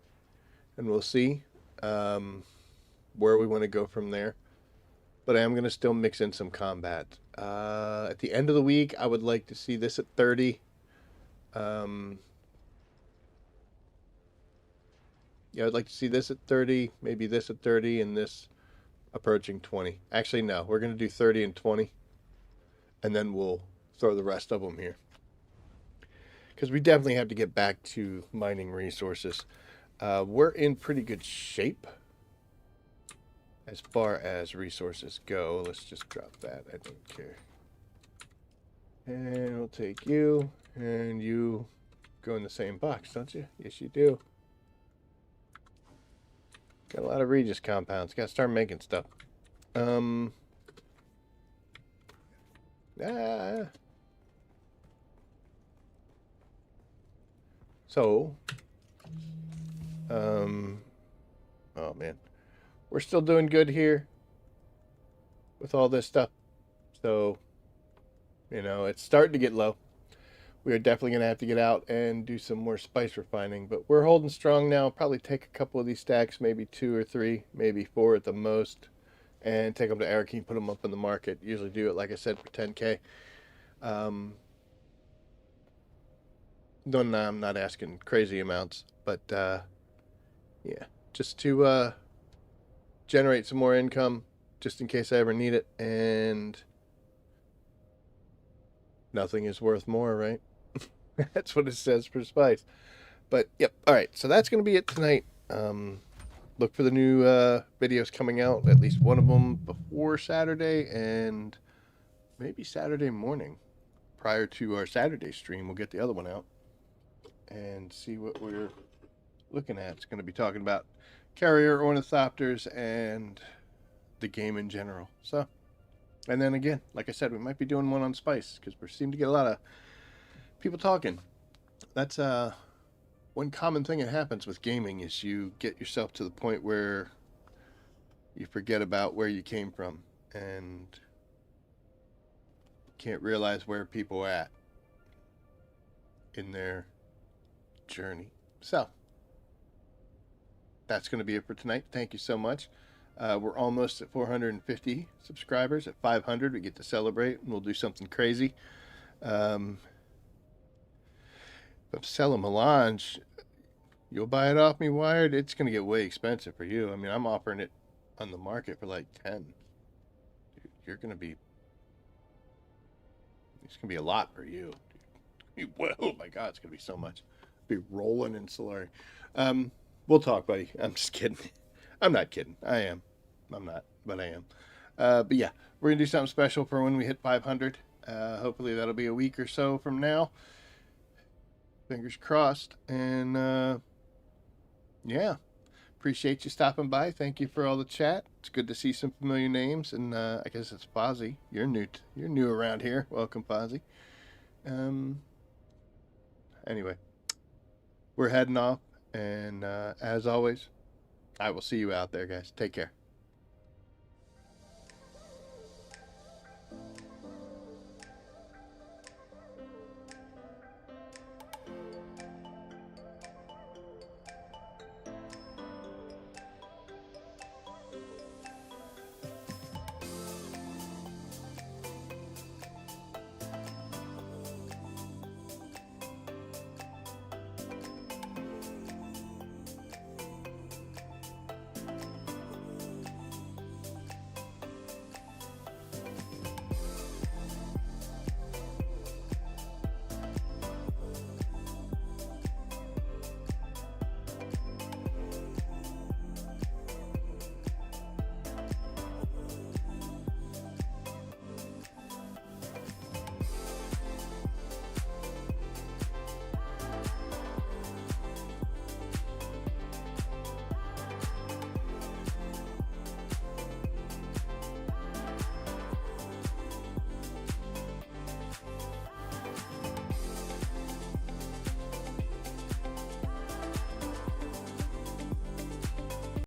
and we'll see where we want to go from there. But I am gonna still mix in some combat. At the end of the week, I would like to see this at 30. Um, yeah, I'd like to see this at 30, maybe this at 30, and this approaching 20. Actually, no, we're gonna do 30 and 20, and then we'll throw the rest of them here because we definitely have to get back to mining resources. We're in pretty good shape as far as resources go. Let's just drop that. I don't care. And we'll take you, and you go in the same box, don't you? Yes, you do. Got a lot of Regis compounds. Got to start making stuff. Ah. So, oh man, we're still doing good here with all this stuff. So, it's starting to get low. We are definitely going to have to get out and do some more spice refining, but we're holding strong now. Probably take a couple of these stacks, maybe 2 or 3, maybe 4 at the most, and take them to Arakeen, put them up in the market. Usually do it, like I said, for 10K. No, I'm not asking crazy amounts, but yeah, just to generate some more income, just in case I ever need it, and nothing is worth more, right? That's what it says for spice. But yep, all right. So that's going to be it tonight. Look for the new videos coming out. At least one of them before Saturday, and maybe Saturday morning, prior to our Saturday stream. We'll get the other one out and see what we're looking at. It's going to be talking about carrier ornithopters and the game in general. So, and then again, like I said, we might be doing one on spice because we seem to get a lot of people talking. That's one common thing that happens with gaming is you get yourself to the point where you forget about where you came from and can't realize where people are at in their journey. So that's going to be it for tonight. Thank you so much. We're almost at 450 subscribers. At 500, we get to celebrate, and we'll do something crazy. If I'm selling melange, you'll buy it off me wired. It's going to get way expensive for you. I mean, I'm offering it on the market for like 10. Dude, you're going to be. It's going to be a lot for you. Oh my God, it's going to be so much. Be rolling in Solari. We'll talk, buddy. I'm just kidding. I'm not kidding. I am. I'm not, but I am. But yeah, we're gonna do something special for when we hit 500. Hopefully that'll be a week or so from now. Fingers crossed. And yeah, appreciate you stopping by. Thank you for all the chat. It's good to see some familiar names. And I guess it's Fozzie. You're new around here. Welcome, Fozzie. Anyway, we're heading off. And as always, I will see you out there, guys. Take care.